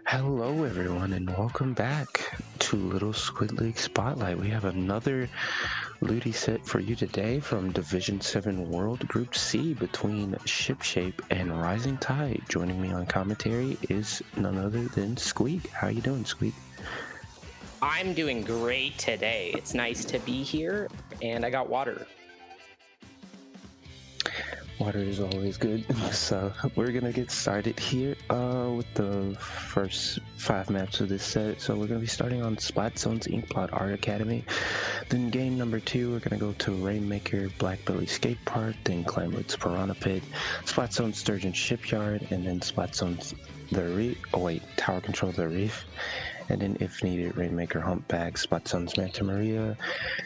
Hello, everyone, and welcome back to Little Squid League Spotlight. We have another LUTI set for you today from Division 7 World Group C between ShipShape and Rising Tide. Joining me on commentary is none other than Squeak. How you doing, Squeak? I'm doing great today. It's nice to be here, and I got water. Water is always good. So we're gonna get started here with the first 5 maps of this set. So we're gonna be starting on Splat Zone's Inkblot Art Academy. Then game number 2, we're gonna go to Rainmaker Blackbelly Skate Park, then Clamlet's Piranha Pit, Splat Zone Sturgeon Shipyard, and then Splat Zone's Tower Control the Reef. And then if needed, Rainmaker Humpback, Splat Zone's Manta Maria,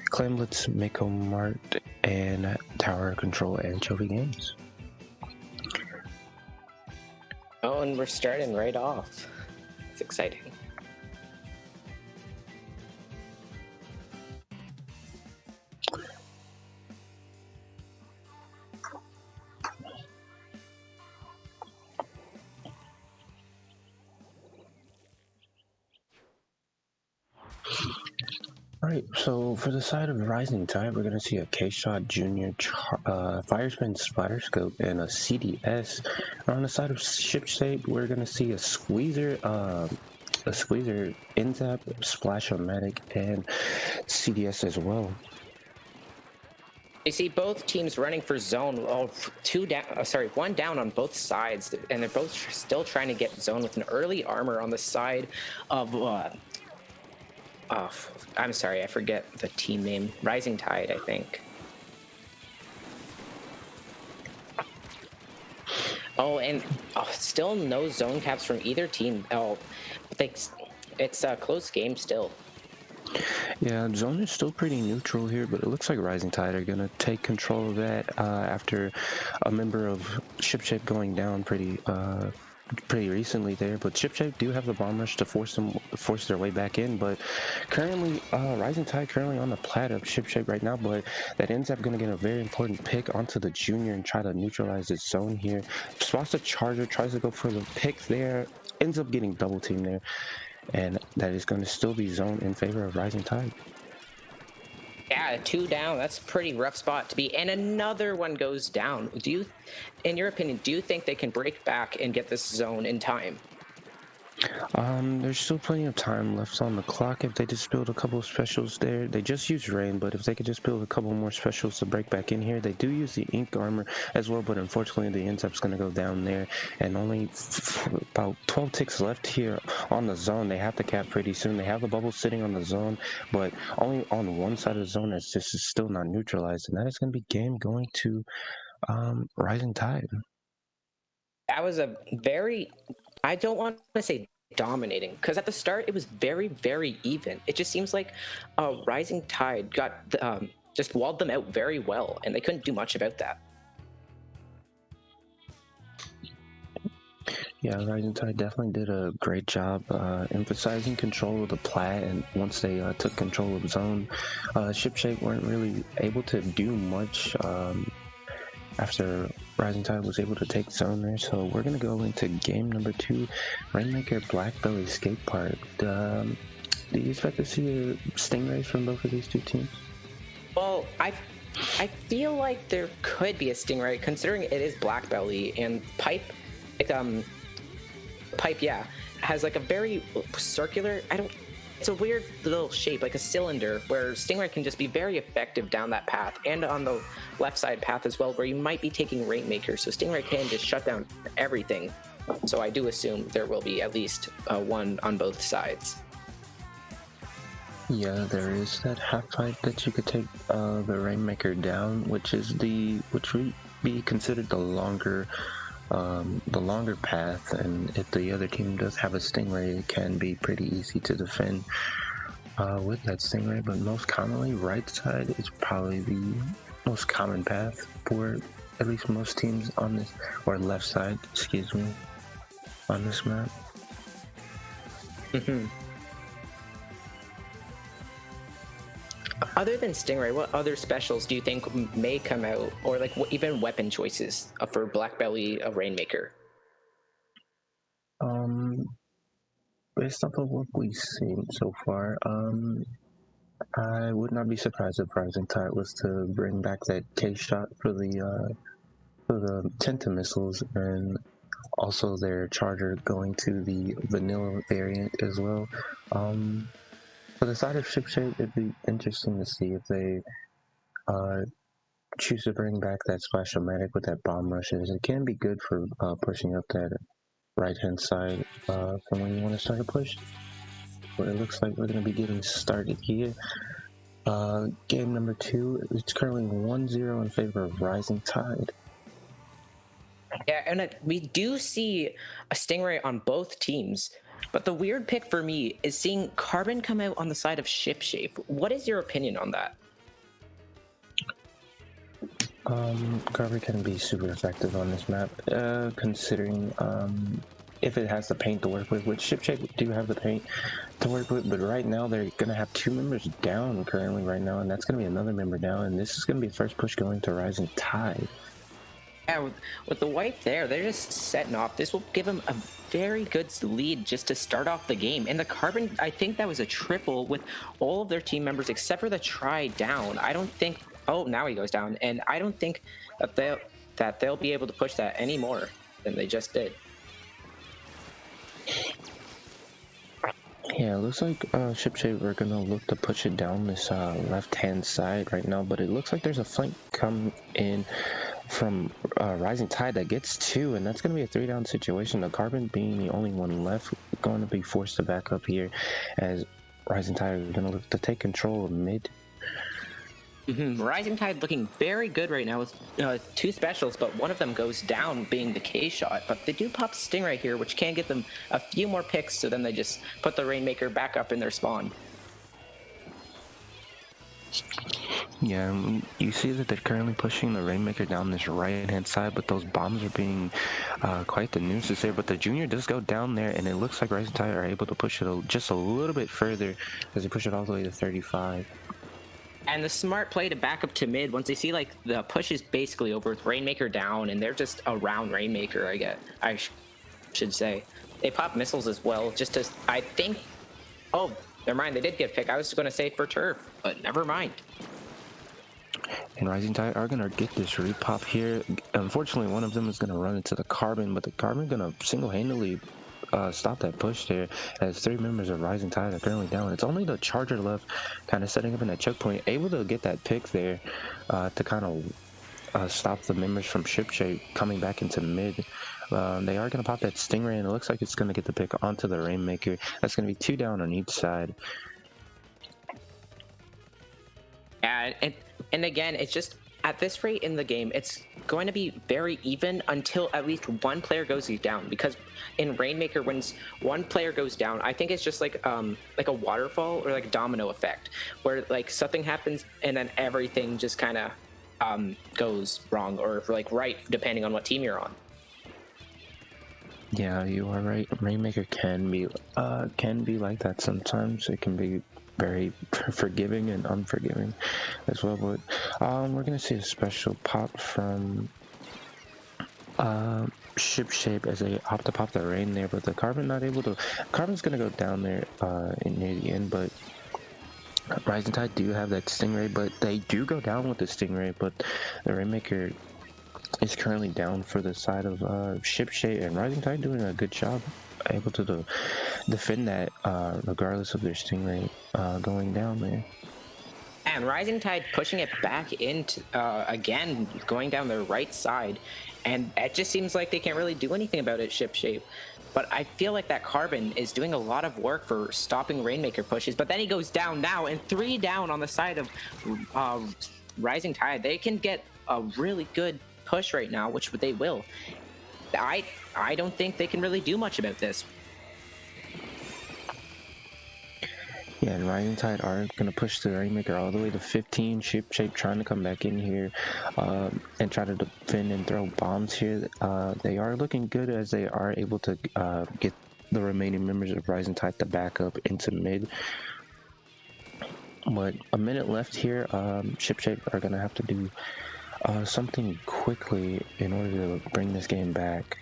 Clamlet's Mako Mart, and Tower Control Anchovy Games. Oh, and we're starting right off. It's exciting. Alright, so for the side of Rising Tide, we're going to see a K-Shot Junior Firespin Splatterscope and a CDS. On the side of ShipShape, we're going to see a Squeezer NZAP, Splash-O-Matic, and CDS as well. I see both teams running for zone. One down on both sides, and they're both still trying to get zone with an early armor on the side of I'm sorry, I forget the team name. Rising Tide, I think. Oh, and still no zone caps from either team. It's a close game still. Yeah, zone is still pretty neutral here, but it looks like Rising Tide are going to take control of that after a member of ShipShape going down pretty recently there. But ShipShape do have the bomb rush to force their way back in. But currently, Rising Tide currently on the plat of ShipShape right now. But that ends up going to get a very important pick onto the junior and try to neutralize his zone here. Spots the charger, tries to go for the pick there, ends up getting double teamed there. And that is going to still be zone in favor of Rising Tide. Yeah, 2 down. That's a pretty rough spot to be. And another one goes down. In your opinion, do you think they can break back and get this zone in time? There's still plenty of time left on the clock. If they just build a couple of specials there, they just use rain, but if they could just build a couple more specials to break back in here, they do use the ink armor as well, but unfortunately the NZAP's going to go down there, and only about 12 ticks left here on the zone. They have to cap pretty soon. They have the bubble sitting on the zone, but only on one side of the zone as this is still not neutralized, and that is going to be game going to Rising Tide. That was a very, I don't want to say dominating, because at the start it was very, very even. It just seems like Rising Tide got just walled them out very well, and they couldn't do much about that. Yeah, Rising Tide definitely did a great job emphasizing control of the plat, and once they took control of zone, ShipShape weren't really able to do much after Rising Tide was able to take zone there. So we're going to go into game number 2, Rainmaker Blackbelly Skate Park. Do you expect to see a Stingrays from both of these two teams? Well, I feel like there could be a Stingray, considering it is Blackbelly, and Pipe, has like a very circular, it's a weird little shape, like a cylinder, where Stingray can just be very effective down that path, and on the left side path as well, where you might be taking Rainmaker, so Stingray can just shut down everything. So I do assume there will be at least one on both sides. Yeah, there is that half pipe that you could take the Rainmaker down, which would be considered the longer path, and if the other team does have a Stingray, it can be pretty easy to defend with that Stingray, but most commonly right side is probably the most common path for at least most teams on this, or left side, excuse me, on this map. Other than Stingray, what other specials do you think may come out, or like even weapon choices for Blackbelly Rainmaker? based off of what we've seen so far, I would not be surprised if Rising Tide was to bring back that K shot for the Tenta missiles, and also their charger going to the vanilla variant as well. For the side of ShipShape, it'd be interesting to see if they choose to bring back that Splash-O-Matic with that bomb rushes. It can be good for pushing up that right-hand side from when you want to start a push. But it looks like we're going to be getting started here. Game number 2, it's currently 1-0 in favor of Rising Tide. Yeah, and we do see a Stingray on both teams. But the weird pick for me is seeing Carbon come out on the side of ShipShape. What is your opinion on that? Carver can be super effective on this map, considering if it has the paint to work with, which ShipShape do have the paint to work with, but right now they're going to have 2 members down currently right now, and that's going to be another member down, and this is going to be the first push going to Rising Tide. Yeah, with the wipe there, they're just setting off. This will give them a very good lead just to start off the game. And the Carbon, I think that was a triple with all of their team members except for the try down. I don't think... Oh, now he goes down. And I don't think that they'll be able to push that any more than they just did. Yeah, it looks like ShipShape are going to look to push it down this left-hand side right now, but it looks like there's a flank come in from Rising Tide that gets 2, and that's going to be a 3-down situation. The Carbon being the only one left, going to be forced to back up here as Rising Tide is going to look to take control of mid. Rising Tide looking very good right now with 2 specials, but one of them goes down being the K shot. But they do pop Stingray here, which can get them a few more picks, so then they just put the Rainmaker back up in their spawn. Yeah, you see that they're currently pushing the Rainmaker down this right-hand side, but those bombs are being quite the nuisance there. But the Junior does go down there, and it looks like Rising Tide are able to push it just a little bit further as they push it all the way to 35. And the smart play to back up to mid once they see like the push is basically over with Rainmaker down, and they're just around Rainmaker. I should say they pop missiles as well. Just to I think. Oh, never mind. They did get picked. I was going to say for turf, but never mind. And Rising Tide are going to get this repop here. Unfortunately, one of them is going to run into the Carbon, but the Carbon going to single-handedly stop that push there as 3 members of Rising Tide are currently down. It's only the Charger left kind of setting up in that choke point, able to get that pick there to kind of stop the members from ShipShape coming back into mid. They are going to pop that Stingray, and it looks like it's going to get the pick onto the Rainmaker. That's going to be 2 down on each side. Yeah, and again, it's just at this rate in the game, it's going to be very even until at least one player goes down. Because in Rainmaker, when one player goes down, I think it's just like a waterfall or like a domino effect, where like something happens and then everything just kind of goes wrong or like right, depending on what team you're on. Yeah, you are right. Rainmaker can be like that sometimes. It can be very forgiving and unforgiving as well, but we're gonna see a special pop from ShipShape as they opt to pop the rain there, but the Carbon not able to. Carbon's gonna go down there near the end, but Rising Tide do have that Stingray, but they do go down with the Stingray, but the Rainmaker is currently down for the side of ShipShape, and Rising Tide doing a good job able to defend that regardless of their Stingray going down there. And Rising Tide pushing it back into again, going down their right side, and it just seems like they can't really do anything about it, ShipShape. But I feel like that Carbon is doing a lot of work for stopping Rainmaker pushes, but then he goes down now, and 3 down on the side of Rising Tide. They can get a really good push right now, which they will. I don't think they can really do much about this. Yeah, and Rising Tide are going to push the Rainmaker all the way to 15. ShipShape trying to come back in here and try to defend and throw bombs here. They are looking good as they are able to get the remaining members of Rising Tide to back up into mid. But a minute left here. ShipShape are going to have to do something quickly in order to bring this game back.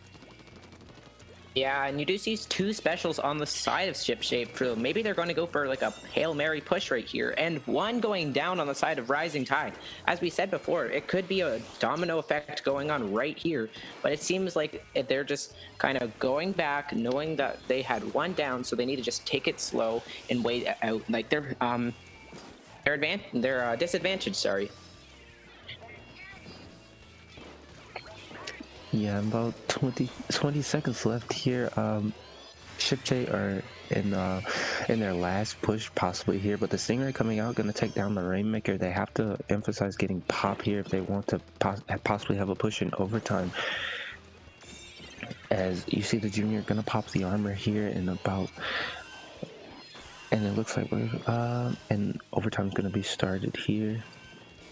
Yeah, and you do see two specials on the side of ShipShape, so maybe they're going to go for like a Hail Mary push right here, and one going down on the side of Rising Tide. As we said before, it could be a domino effect going on right here, but it seems like they're just kind of going back, knowing that they had one down, so they need to just take it slow and wait out. Like they're disadvantaged, sorry. Yeah, about 20 seconds left here. ShipShape are in their last push possibly here, but the Stingray coming out gonna take down the Rainmaker. They have to emphasize getting pop here if they want to possibly have a push in overtime. As you see the Junior gonna pop the armor here in about, and it looks like and overtime's gonna be started here.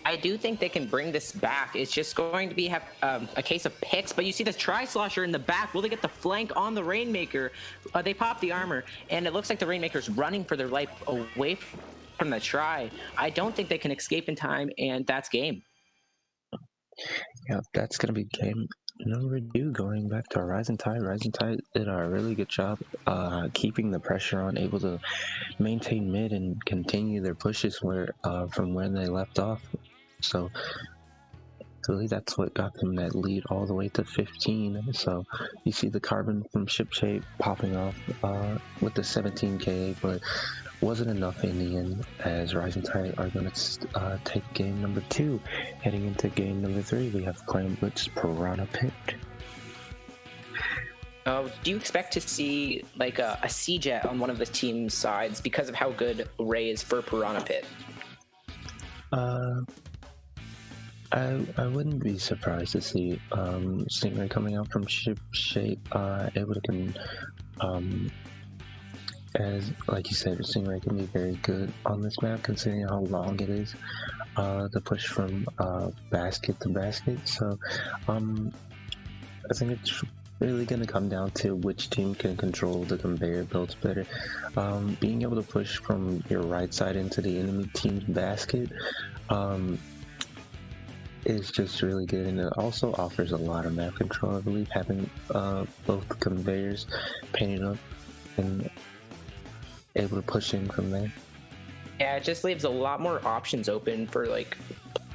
I do think they can bring this back. It's just going to be a case of picks, but you see the Tri-Slosher in the back. Will they get the flank on the Rainmaker? They pop the armor, and it looks like the Rainmaker's running for their life away from the Tri. I don't think they can escape in time, and that's game. Yeah, that's gonna be game number 2 going back to Rising Tide. Rising Tide did a really good job keeping the pressure on, able to maintain mid and continue their pushes from where they left off. So really that's what got them that lead all the way to 15. So you see the Carbon from ShipShape popping off with the 17k, but wasn't enough in the end, as Rising Tide are going to take game number 2. Heading into game number 3, we have Clam Blitz Piranha Pit. Do you expect to see like a C-Jet on one of the team's sides because of how good Ray is for Piranha Pit? I wouldn't be surprised to see Stingray coming out from ShipShape able to as like you said, Stingray can be very good on this map considering how long it is the push from basket to basket. So I think it's really going to come down to which team can control the conveyor belts better. Being able to push from your right side into the enemy team's basket is just really good, and it also offers a lot of map control. I believe having both conveyors painted up and able to push in from there. Yeah, it just leaves a lot more options open for like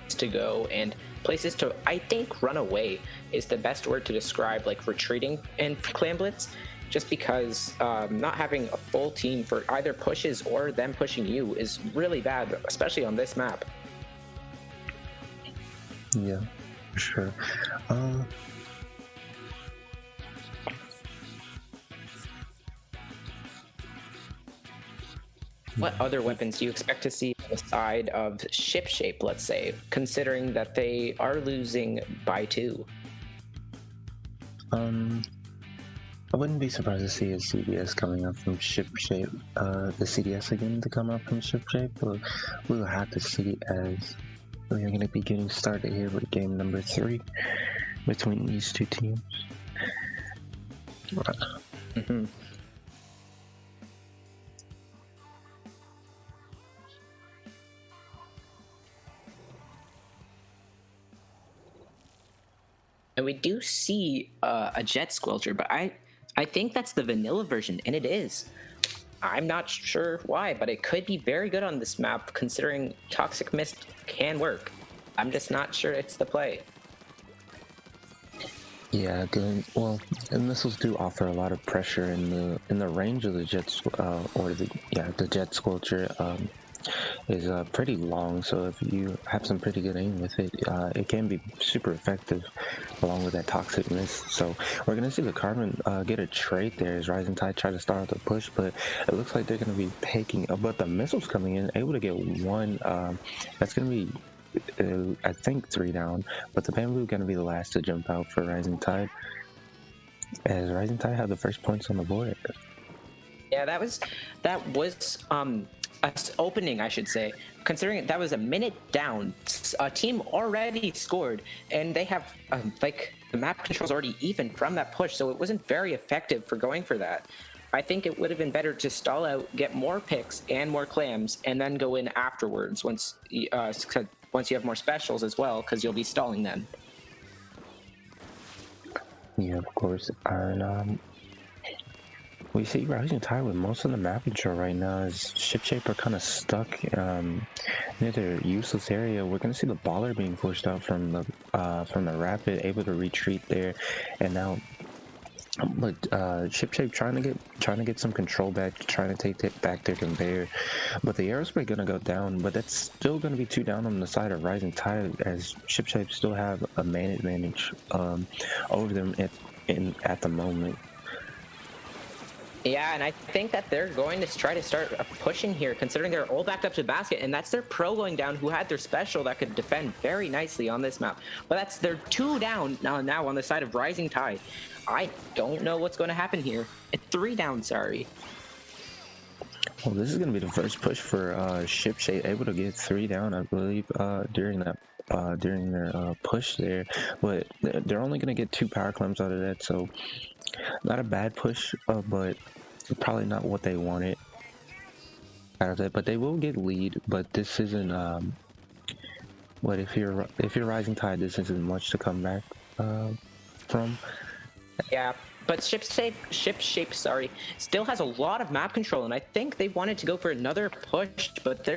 to go and places to, I think, run away is the best word to describe like retreating in Clam Blitz, just because not having a full team for either pushes or them pushing you is really bad, especially on this map. Yeah, for sure. What other weapons do you expect to see on the side of ShipShape, let's say, considering that they are losing by 2? I wouldn't be surprised to see a CDS coming up from ShipShape, the CDS again to come up from ShipShape, but we'll have to see as we are going to be getting started here with game number 3 between these two teams. Mm-hmm. And we do see a Jet Squelcher, but I think that's the vanilla version, and it is. I'm not sure why, but it could be very good on this map, considering Toxic Mist can work. I'm just not sure it's the play. Yeah, good. Well, and missiles do offer a lot of pressure in the range of the Jet the Jet Squelcher is pretty long. So if you have some pretty good aim with it, it can be super effective, along with that Toxic Mist. So we're gonna see the Carbon get a trade there as Rising Tide try to start out the push, but it looks like they're gonna be taking. But the missiles coming in, able to get one. That's gonna be. I think 3 down, but the Bamboo gonna be the last to jump out for Rising Tide, as Rising Tide have the first points on the board. Yeah, that was a opening, I should say, considering that was a minute down. A team already scored, and they have like the map control's already even from that push, so it wasn't very effective for going for that. I think it would have been better to stall out, get more picks and more clams, and then go in afterwards once you have more specials as well, because you'll be stalling then. Yeah, of course. And We see Rising Tide with most of the map control right now. As ShipShape are kind of stuck near their useless area. We're gonna see the baller being pushed out from the rapid, able to retreat there, and now. But ShipShape trying to get some control back, trying to take back their conveyor, but the aerospray gonna go down. But that's still gonna be 2 down on the side of Rising Tide, as ShipShape still have a man advantage over them at the moment. Yeah, and I think that they're going to try to start pushing here, considering they're all backed up to the basket, and that's their pro going down, who had their special that could defend very nicely on this map. But that's their 2 down now on the side of Rising Tide. I don't know what's going to happen here. 3 down, sorry. Well, this is going to be the first push for ShipShape, able to get 3 down, I believe, during their push there. But they're only going to get 2 power climbs out of that, so not a bad push, but probably not what they wanted out of that. But they will get lead. But this isn't. But if you're Rising Tide, this isn't much to come back from. Yeah, but ShipShape, sorry, still has a lot of map control, and I think they wanted to go for another push, but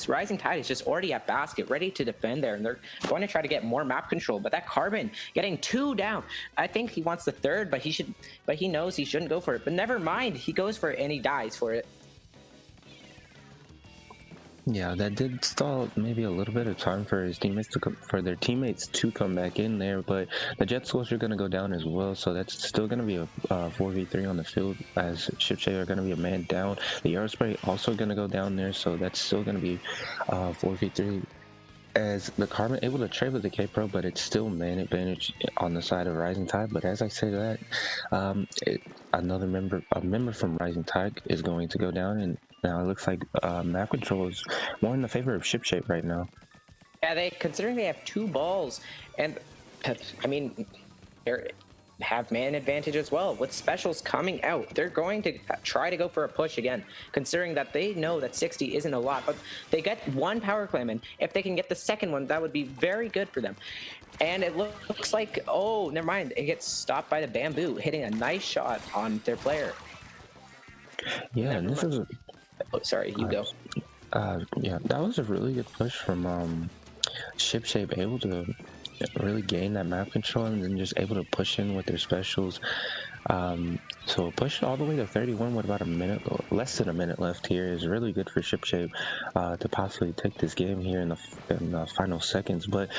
Rising Tide is just already at basket, ready to defend there, and they're going to try to get more map control. But that Carbon getting 2 down, I think he wants the 3rd, but he knows he shouldn't go for it. But never mind, he goes for it and he dies for it. Yeah, that did stall maybe a little bit of time for their teammates to come back in there, but the jet scores are going to go down as well, so that's still going to be a 4v3 on the field, as ShipShape are going to be a man down. The aerospray also going to go down there, so that's still going to be 4v3. As the Carbon able to trade with the K-Pro, but it's still man advantage on the side of Rising Tide. But as I say that, a member from Rising Tide is going to go down, and now it looks like map control is more in the favor of ShipShape right now. Yeah, considering they have 2 balls, and I mean, they have man advantage as well. With specials coming out, they're going to try to go for a push again, considering that they know that 60 isn't a lot, but they get 1 power climb, and if they can get the 2nd one, that would be very good for them. And it looks like, oh, never mind, it gets stopped by the bamboo, hitting a nice shot on their player. Yeah, and this is oh, sorry, you go. Yeah, that was a really good push from ShipShape, able to really gain that map control and then just able to push in with their specials. So push all the way to 31 with about less than a minute left here is really good for ShipShape to possibly take this game here in the final seconds. But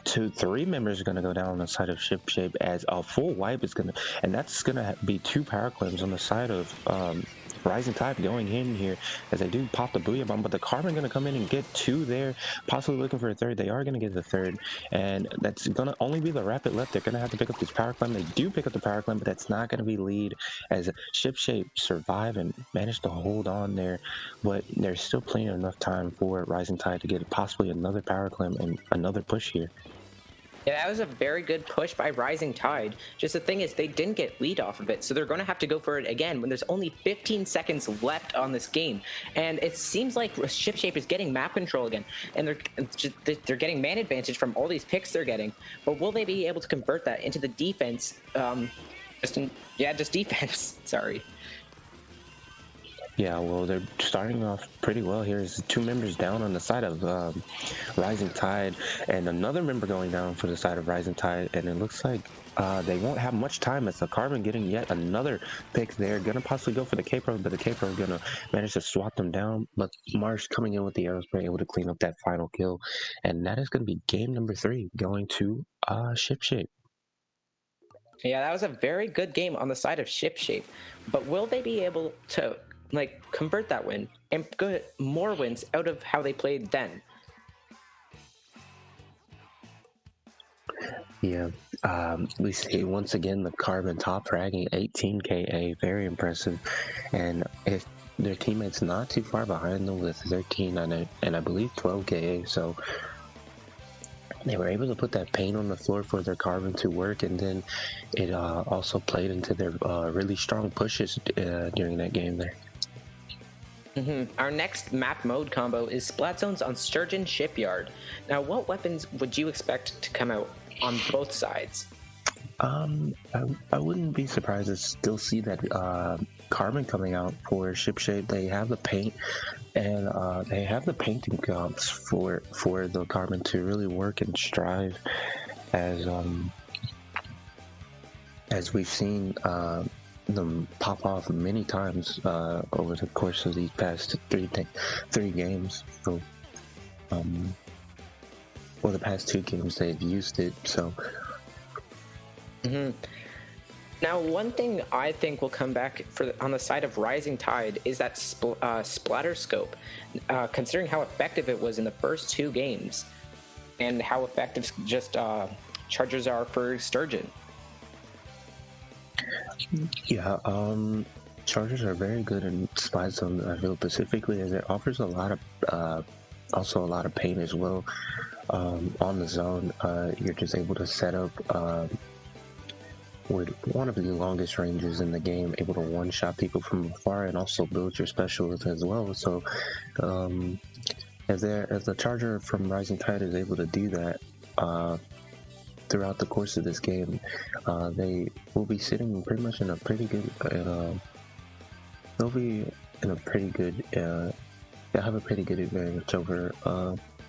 3 members are going to go down on the side of ShipShape, as a full wipe is going to, and that's going to be 2 power claims on the side of Rising Tide going in here, as they do pop the Booyah Bomb, but the Carbon going to come in and get 2 there, possibly looking for a 3rd. They are going to get the 3rd, and that's going to only be the rapid left. They're going to have to pick up this power climb. They do pick up the power climb, but that's not going to be lead, as ShipShape survive and manage to hold on there, but there's still plenty of enough time for Rising Tide to get possibly another power climb and another push here. Yeah, that was a very good push by Rising Tide. Just the thing is, they didn't get lead off of it, so they're going to have to go for it again when there's only 15 seconds left on this game. And it seems like ShipShape is getting map control again, and they're getting man advantage from all these picks they're getting. But will they be able to convert that into the defense? Just defense. Sorry. Yeah, well, they're starting off pretty well here. There's 2 members down on the side of Rising Tide, and another member going down for the side of Rising Tide, and it looks like they won't have much time, as the Carbon getting yet another pick there. Gonna possibly go for the K-Pro, but the K-Pro gonna manage to swat them down. But Marsh coming in with the aerospray, able to clean up that final kill, and that is gonna be game number 3 going to ShipShape. Yeah, that was a very good game on the side of ShipShape, but will they be able to convert that win and get more wins out of how they played then? Yeah, we see once again the Carbon top fragging 18 KA, very impressive, and if their teammates not too far behind them with 13 and I believe 12 KA, so they were able to put that paint on the floor for their Carbon to work, and then it also played into their really strong pushes during that game there. Our next map mode combo is Splat Zones on Sturgeon Shipyard. Now, what weapons would you expect to come out on both sides? I wouldn't be surprised to still see that carbon coming out for ShipShape. They have the paint and they have the painting jobs for the carbon to really work and strive as we've seen them pop off many times over the course of these past three games. So, well, the past 2 games they've used it. So. Now, one thing I think will come back on the side of Rising Tide is that splatter scope, considering how effective it was in the first 2 games, and how effective just chargers are for Sturgeon. Yeah, chargers are very good in spy zone. I feel specifically as it offers a lot of, also a lot of pain as well. On the zone, you're just able to set up with one of the longest ranges in the game, able to one-shot people from afar and also build your specialists as well. So, as the charger from Rising Tide is able to do that throughout the course of this game, they will be sitting pretty much in a pretty good. They'll be in a pretty good. They'll have a pretty good advantage over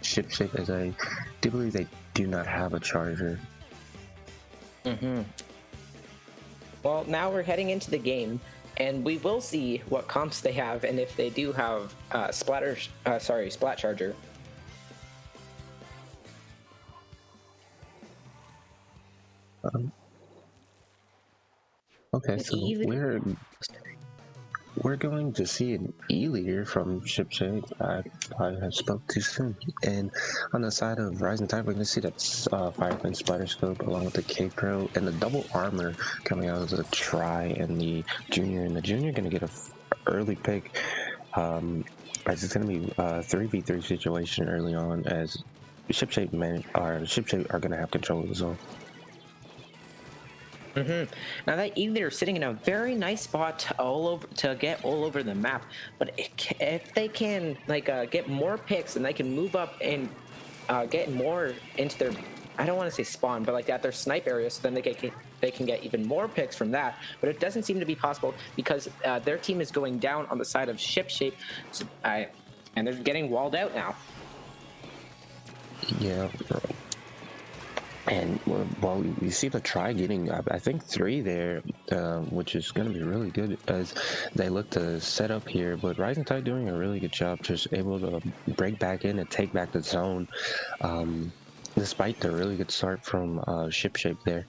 ShipShape, as I do believe they do not have a charger. Well, now we're heading into the game, and we will see what comps they have, and if they do have Splat Charger. Okay, so we're going to see an E-leader from ShipShape. I have spoke too soon. And on the side of Rising Tide, we're going to see that Firefin Spider Scope along with the K-Pro and the double armor coming out of the Tri and the Junior. And the Junior going to get an early pick as it's going to be a 3v3 situation early on as ShipShape are going to have control of the zone. Now that either sitting in a very nice spot to get all over the map, but if they can get more picks and they can move up and get more into their, I don't want to say spawn, but like at their snipe area, so then they can get even more picks from that. But it doesn't seem to be possible because their team is going down on the side of ShipShape, and they're getting walled out now. Yeah. And well, you see the Tri getting, I think 3 there, which is going to be really good as they look to set up here. But Rising Tide doing a really good job, just able to break back in and take back the zone, despite the really good start from ShipShape there.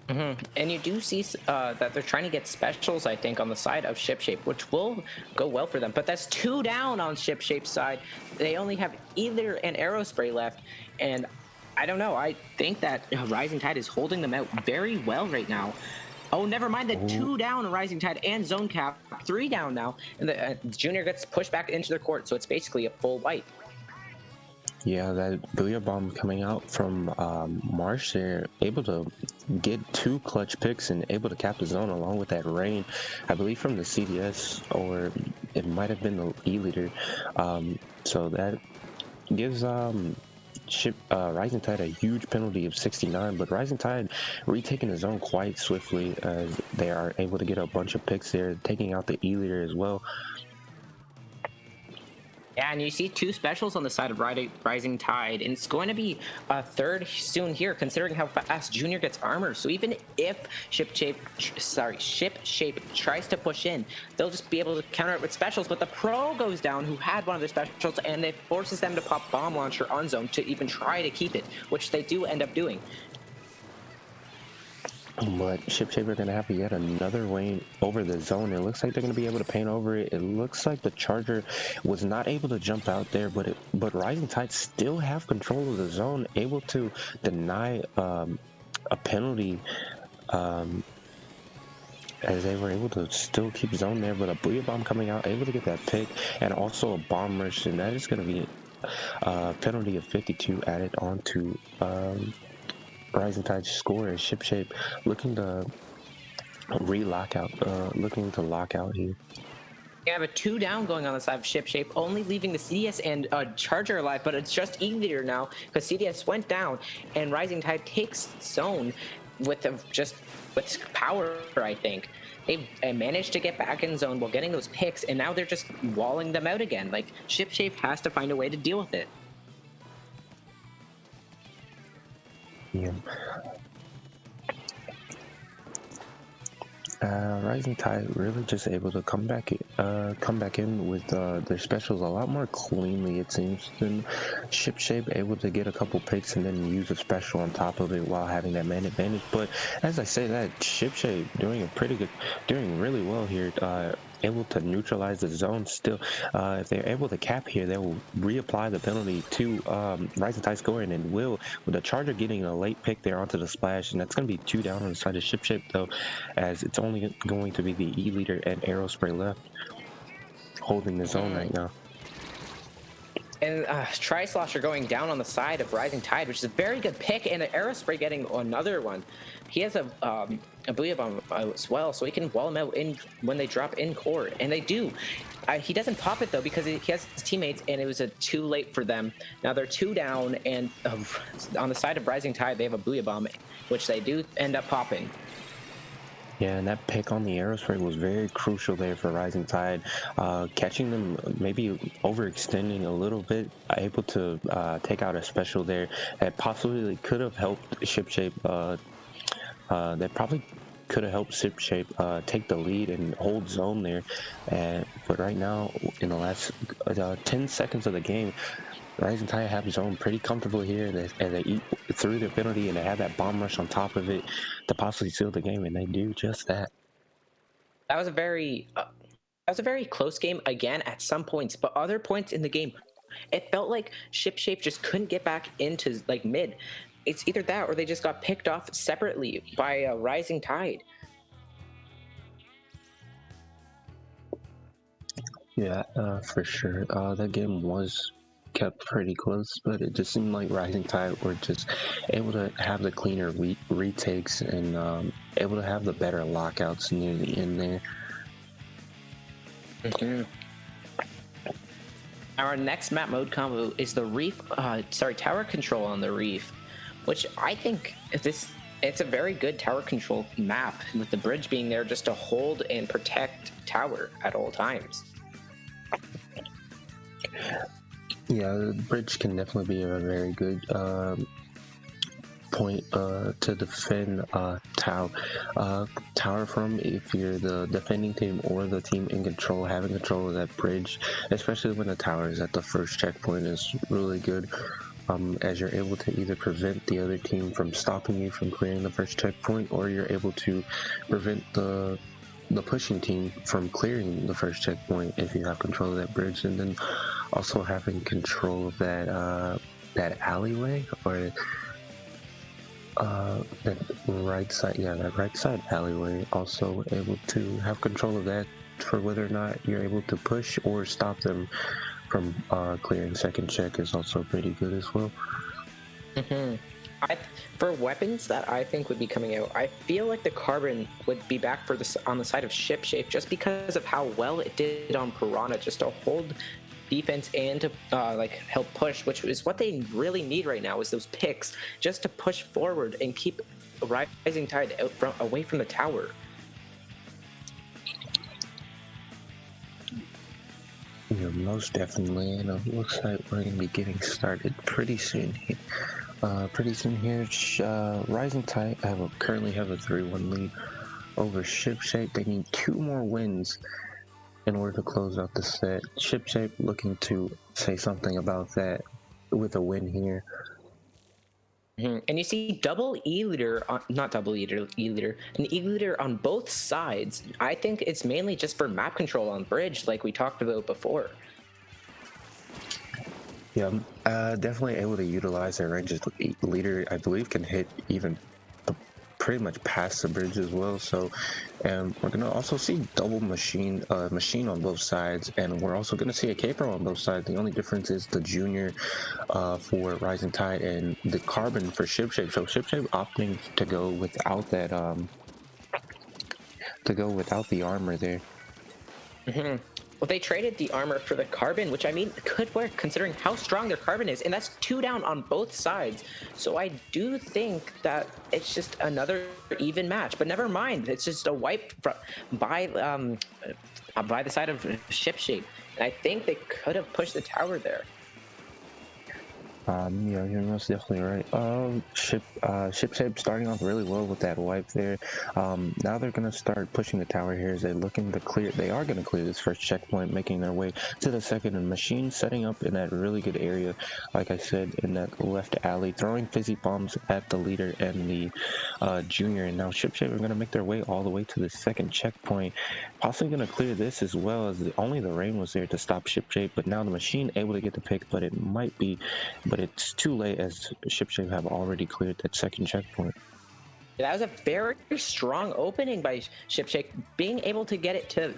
And you do see that they're trying to get specials, I think, on the side of ShipShape, which will go well for them. But that's 2 down on ShipShape's side. They only have either an arrow spray left, and I don't know. I think that Rising Tide is holding them out very well right now. Oh, never mind the 2 down on Rising Tide and Zone Cap. 3 down now. And the Junior gets pushed back into their court, so it's basically a full wipe. Yeah, that Booyah Bomb coming out from Marsh, they're able to get 2 clutch picks and able to cap the zone along with that rain, I believe from the CDS, or it might have been the E-leader. So that gives Rising Tide a huge penalty of 69, but Rising Tide retaking the zone quite swiftly as they are able to get a bunch of picks there, taking out the E-leader as well. Yeah, and you see 2 specials on the side of Rising Tide, and it's going to be a 3rd soon here, considering how fast Junior gets armor. So even if ShipShape tries to push in, they'll just be able to counter it with specials. But the Pro goes down, who had one of their specials, and it forces them to pop Bomb Launcher on zone to even try to keep it, which they do end up doing. But ShipShape are going to have yet another way over the zone. It looks like they're going to be able to paint over it. It looks like the Charger was not able to jump out there, but Rising Tide still have control of the zone, able to deny a penalty as they were able to still keep zone there. But a Booyah Bomb coming out, able to get that pick, and also a Bomb Rush, and that is going to be a penalty of 52 added onto Rising Tide score as ShipShape looking to lock out here. You have a 2 down going on the side of ShipShape, only leaving the CDS and Charger alive, but it's just E-leader now because CDS went down and Rising Tide takes zone. just with power, I think they managed to get back in zone while getting those picks, and now they're just walling them out again. Like ShipShape has to find a way to deal with it. Yeah. Rising Tide really just able to come back in with their specials a lot more cleanly, it seems, than ShipShape, able to get a couple picks and then use a special on top of it while having that man advantage. But as I say that, ShipShape doing really well here. Able to neutralize the zone still. If they're able to cap here, they will reapply the penalty to Rising Tide scoring, and will, with the Charger getting a late pick there onto the splash, and that's going to be 2 down on the side of ShipShape though, as it's only going to be the E-Leader and Aerospray left holding the zone right now. And Tri-Slosher going down on the side of Rising Tide, which is a very good pick, and Aerospray getting another one. He has a Booyah as well, so he can wall him out in when they drop in court, and they do. He doesn't pop it though because he has his teammates, and it was too late for them. Now they're 2 down, and on the side of Rising Tide, they have a Booyah Bomb, which they do end up popping. Yeah, and that pick on the Aerospray was very crucial there for Rising Tide, catching them maybe overextending a little bit, able to take out a special there that possibly could have helped ShipShape. That probably could have helped ShipShape take the lead and hold zone there. But right now, in the last 10 seconds of the game, Rising Tide have zone pretty comfortable here, and they eat through the penalty, and they have that bomb rush on top of it to possibly seal the game, and they do just that. That was a very close game again at some points, but other points in the game, it felt like ShipShape just couldn't get back into like mid. It's either that or they just got picked off separately by Rising Tide. Yeah, for sure. That game was kept pretty close, but it just seemed like Rising Tide were just able to have the cleaner retakes and able to have the better lockouts near the end there. Our next map mode combo is the tower control on the Reef, which I think it's a very good tower control map, with the bridge being there just to hold and protect tower at all times. Yeah, the bridge can definitely be a very good point to defend tower from, if you're the defending team or the team in control. Having control of that bridge, especially when the tower is at the first checkpoint, is really good, as you're able to either prevent the other team from stopping you from clearing the first checkpoint, or you're able to prevent the pushing team from clearing the first checkpoint if you have control of that bridge. And then also having control of that alleyway, or that right side alleyway, also able to have control of that for whether or not you're able to push or stop them from clearing second check, is also pretty good as well. For weapons that I think would be coming out, I feel like the Carbon would be back on the side of ShipShape, just because of how well it did on Piranha, just to hold defense and to help push, which is what they really need right now, is those picks just to push forward and keep Rising Tide away from the tower. Yeah, most definitely, and it looks like we're going to be getting started pretty soon. Here, Rising Tide currently have a 3-1 lead over ShipShape. They need 2 more wins in order to close out the set. ShipShape looking to say something about that with a win here. And you see double E-Leader, not double E-Leader, an E-Leader on both sides. I think it's mainly just for map control on bridge, like we talked about before. Yeah, definitely able to utilize their ranges. Leader, I believe, can hit even pretty much past the bridge as well. So, and we're gonna also see double machine on both sides, and we're also gonna see a Capro on both sides. The only difference is the Junior for Rising Tide and the Carbon for ShipShape. So ShipShape opting to go without that, to go without the armor there. Well, they traded the armor for the carbon, which I mean could work considering how strong their carbon is, and that's 2 down on both sides. So I do think that it's just another even match. But never mind, it's just a wipe by the side of ShipShape, and I think they could have pushed the tower there. Yeah, you're most definitely right. ShipShape starting off really well with that wipe there. Now they're gonna start pushing the tower here as they're looking to clear. They are gonna clear this first checkpoint, making their way to the second. And Machine setting up in that really good area, like I said, in that left alley, throwing fizzy bombs at the leader and the junior. And now ShipShape are gonna make their way all the way to the second checkpoint, possibly gonna clear this as well, as only the rain was there to stop ShipShape. But now the Machine able to get the pick, but it might be. But it's too late as ShipShape have already cleared that second checkpoint. That was a very strong opening by ShipShape, being able to get it to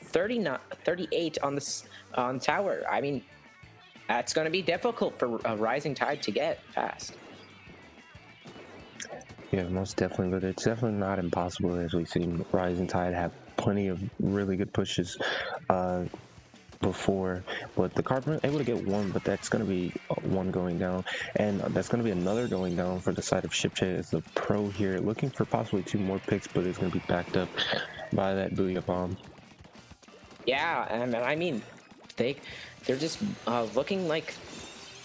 38 on on tower. I mean, that's going to be difficult for Rising Tide to get past. Yeah, most definitely, but it's definitely not impossible, as we've seen Rising Tide have plenty of really good pushes before. But the Carbon able to get one, but that's going to be one going down, and that's going to be another going down for the side of ShipShape as the pro here, looking for possibly 2 more picks, but it's going to be backed up by that Booyah Bomb. Yeah, and I mean, they're just looking like,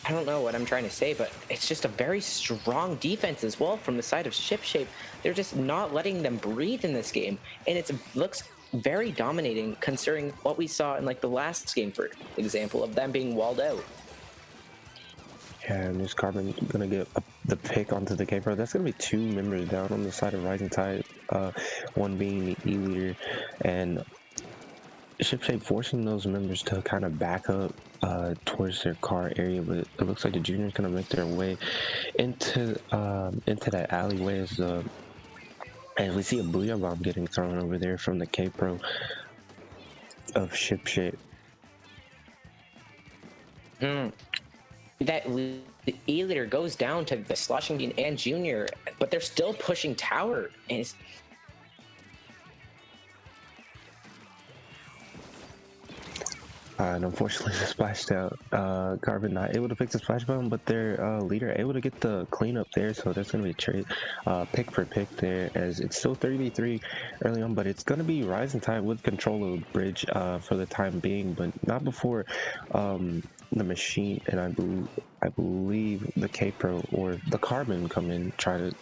I don't know what I'm trying to say, but it's just a very strong defense as well from the side of ShipShape. They're just not letting them breathe in this game, and it looks very dominating considering what we saw in like the last game, for example, of them being walled out. Yeah, and this Carbon gonna get the pick onto the K-Pro. That's gonna be 2 members down on the side of Rising Tide, one being the E-Leader, and ShipShape forcing those members to kind of back up towards their car area. But it looks like the juniors gonna make their way into that alleyway as we see a Booyah Bomb getting thrown over there from the K-Pro of ShipShape. That the E-Leader goes down to the Sloshing Bean and Junior, but they're still pushing tower, and it's And unfortunately, the splash out. Carbon not able to pick the splash button, but their leader able to get the cleanup there. So that's going to be a trade, pick for pick there, as it's still 3v3 early on, but it's going to be Rising Tide with control of the bridge for the time being, but not before the Machine and I believe the K-Pro or the Carbon come in, try to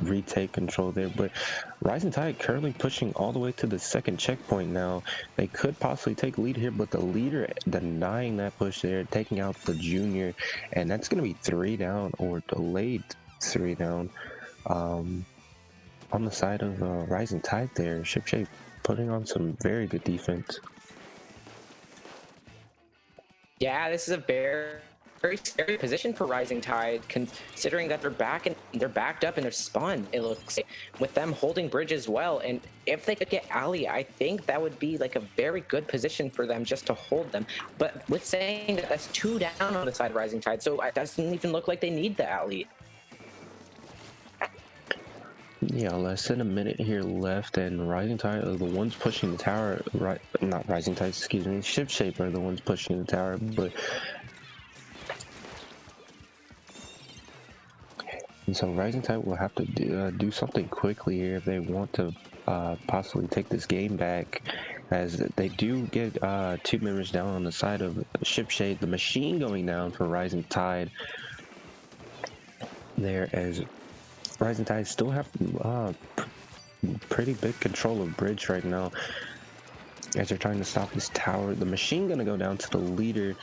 retake control there. But Rising Tide currently pushing all the way to the second checkpoint now. They could possibly take lead here, but the leader denying that push there, taking out the junior, and that's going to be 3 down, or delayed 3 down on the side of Rising Tide there. ShipShape putting on some very good defense. yeah, this is a very scary position for Rising Tide, considering that they're backed up and they're spun, it looks like, with them holding bridge as well. And if they could get Ali, I think that would be like a very good position for them just to hold them. But with saying that, that's 2 down on the side of Rising Tide, so it doesn't even look like they need the Ali. Yeah, less than a minute here left, and Rising Tide are the ones pushing the tower. Right, not Rising Tide, excuse me. ShipShape are the ones pushing the tower, but. And so Rising Tide will have to do something quickly here if they want to possibly take this game back, as they do get 2 members down on the side of ShipShape. The Machine going down for Rising Tide there, as Rising Tide still have pretty big control of bridge right now as they're trying to stop this tower. The Machine gonna go down to the leader.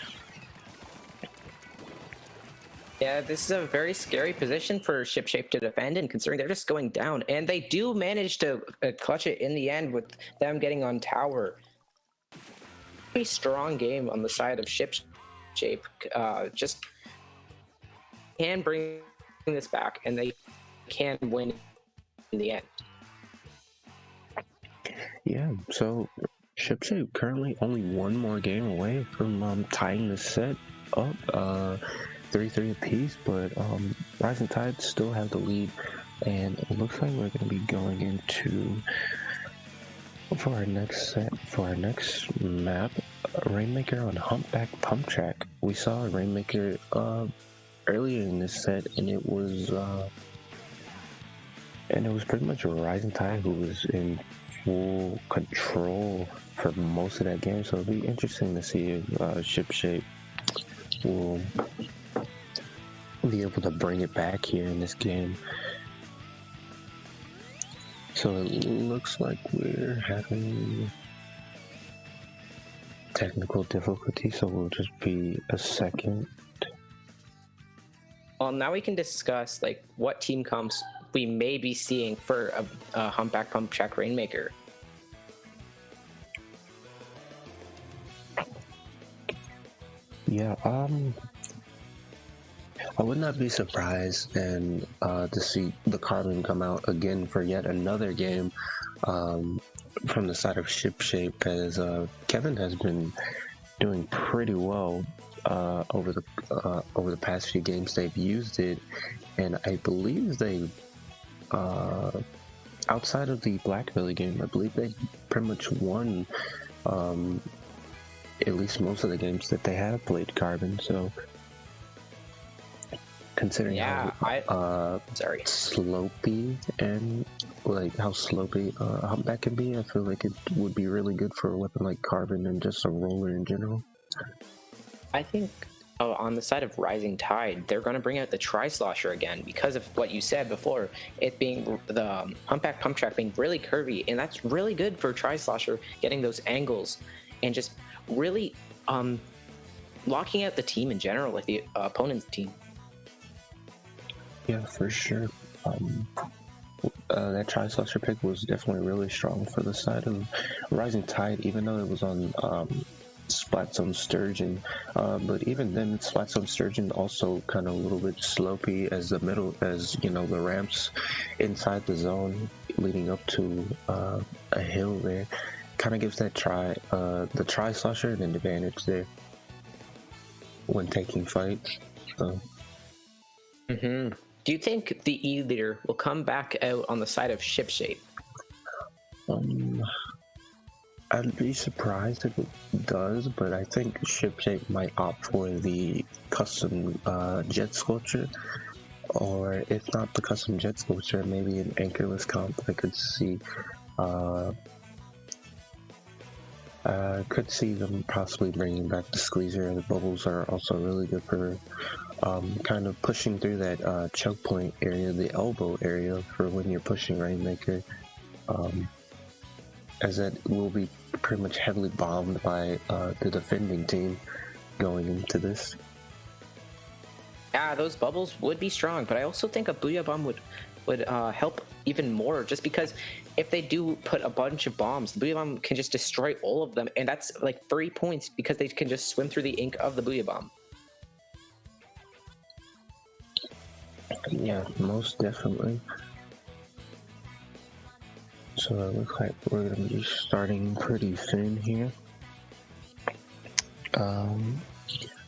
Yeah, this is a very scary position for ShipShape to defend, and considering they're just going down, and they do manage to clutch it in the end with them getting on tower. Very strong game on the side of ShipShape. Just can bring this back, and they can win in the end. Yeah, so ShipShape currently only 1 more game away from tying the set up. 3-3 apiece, but Rising Tide still have the lead, and it looks like we're going to be going into For our next map, Rainmaker on Humpback Pump Track. We saw Rainmaker earlier in this set, and it was pretty much Rising Tide who was in full control for most of that game. So it'll be interesting to see if ShipShape will be able to bring it back here in this game. So it looks like we're having technical difficulty, so we'll just be a second. Well, now we can discuss like what team comps we may be seeing for a Humpback Pump Track Rainmaker. Yeah, I would not be surprised and to see the Carbon come out again for yet another game from the side of ShipShape, as Kevin has been doing pretty well over the past few games they've used it, and I believe they outside of the Blackbelly game, I believe they pretty much won at least most of the games that they have played Carbon. So considering how slopey and like how slopey Humpback can be, I feel like it would be really good for a weapon like Carbon and just a roller in general. I think on the side of Rising Tide, they're going to bring out the Tri-Slosher again because of what you said before, it being the Humpback Pump Track being really curvy, and that's really good for Tri-Slosher, getting those angles and just really locking out the team in general, like the opponent's team. Yeah, for sure. That Tri-Slosher pick was definitely really strong for the side of Rising Tide, even though it was on Splat Zone Sturgeon, but even then Splat Zone Sturgeon also kind of a little bit slopey as the ramps inside the zone leading up to a hill there kind of gives that the Tri-Slosher an advantage there when taking fights. So. Do you think the E-Leader will come back out on the side of ShipShape? I'd be surprised if it does, but I think ShipShape might opt for the custom jet sculpture, or if not the custom jet sculpture, maybe an anchorless comp. I could see them possibly bringing back the squeezer. The bubbles are also really good for kind of pushing through that choke point area, the elbow area, for when you're pushing Rainmaker, as that will be pretty much heavily bombed by the defending team going into this. Yeah, those bubbles would be strong, but I also think a Booyah Bomb would help even more, just because if they do put a bunch of bombs, the Booyah Bomb can just destroy all of them, and that's like 3 points because they can just swim through the ink of the Booyah Bomb. Yeah, most definitely. So it looks like we're going to be starting pretty soon here.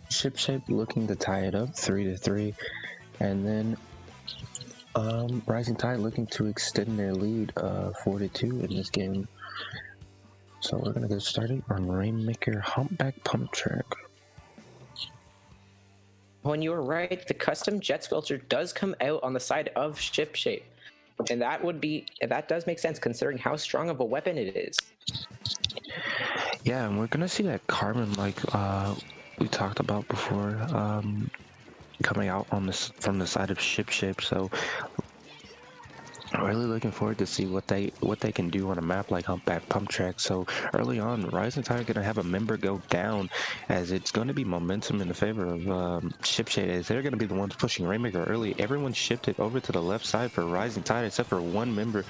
ShipShape looking to tie it up 3-3, and then Rising Tide looking to extend their lead 4-2 in this game. So we're going to get started on Rainmaker Humpback Pump Track. When you were right, the custom jet sculpture does come out on the side of ShipShape, and that does make sense considering how strong of a weapon it is. Yeah, and we're gonna see that Carbon, like we talked about before, coming out on from the side of ShipShape. So really looking forward to see what they can do on a map like Humpback Pump Track. So early on, Rising Tide are going to have a member go down, as it's going to be momentum in the favor of ShipShape, as they're going to be the ones pushing Rainmaker early. Everyone shifted over to the left side for Rising Tide except for one member.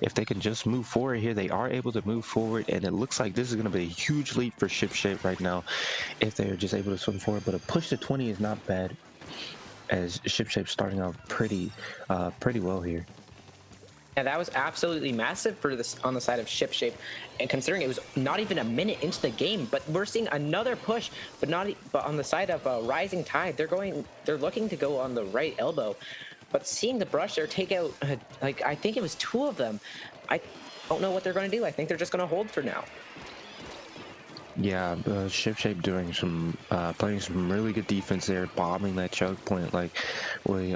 If they can just move forward here, they are able to move forward, and it looks like this is going to be a huge lead for ShipShape right now if they are just able to swim forward. But a push to 20 is not bad, as ShipShape's starting off pretty well here. And that was absolutely massive for this on the side of ShipShape, and considering it was not even a minute into the game, but we're seeing another push, but on the side of Rising Tide, they're looking to go on the right elbow. But seeing the brush there take out, like, I think it was 2 of them, I don't know what they're going to do. I think they're just going to hold for now. Yeah, ShipShape doing playing some really good defense there, bombing that choke point like we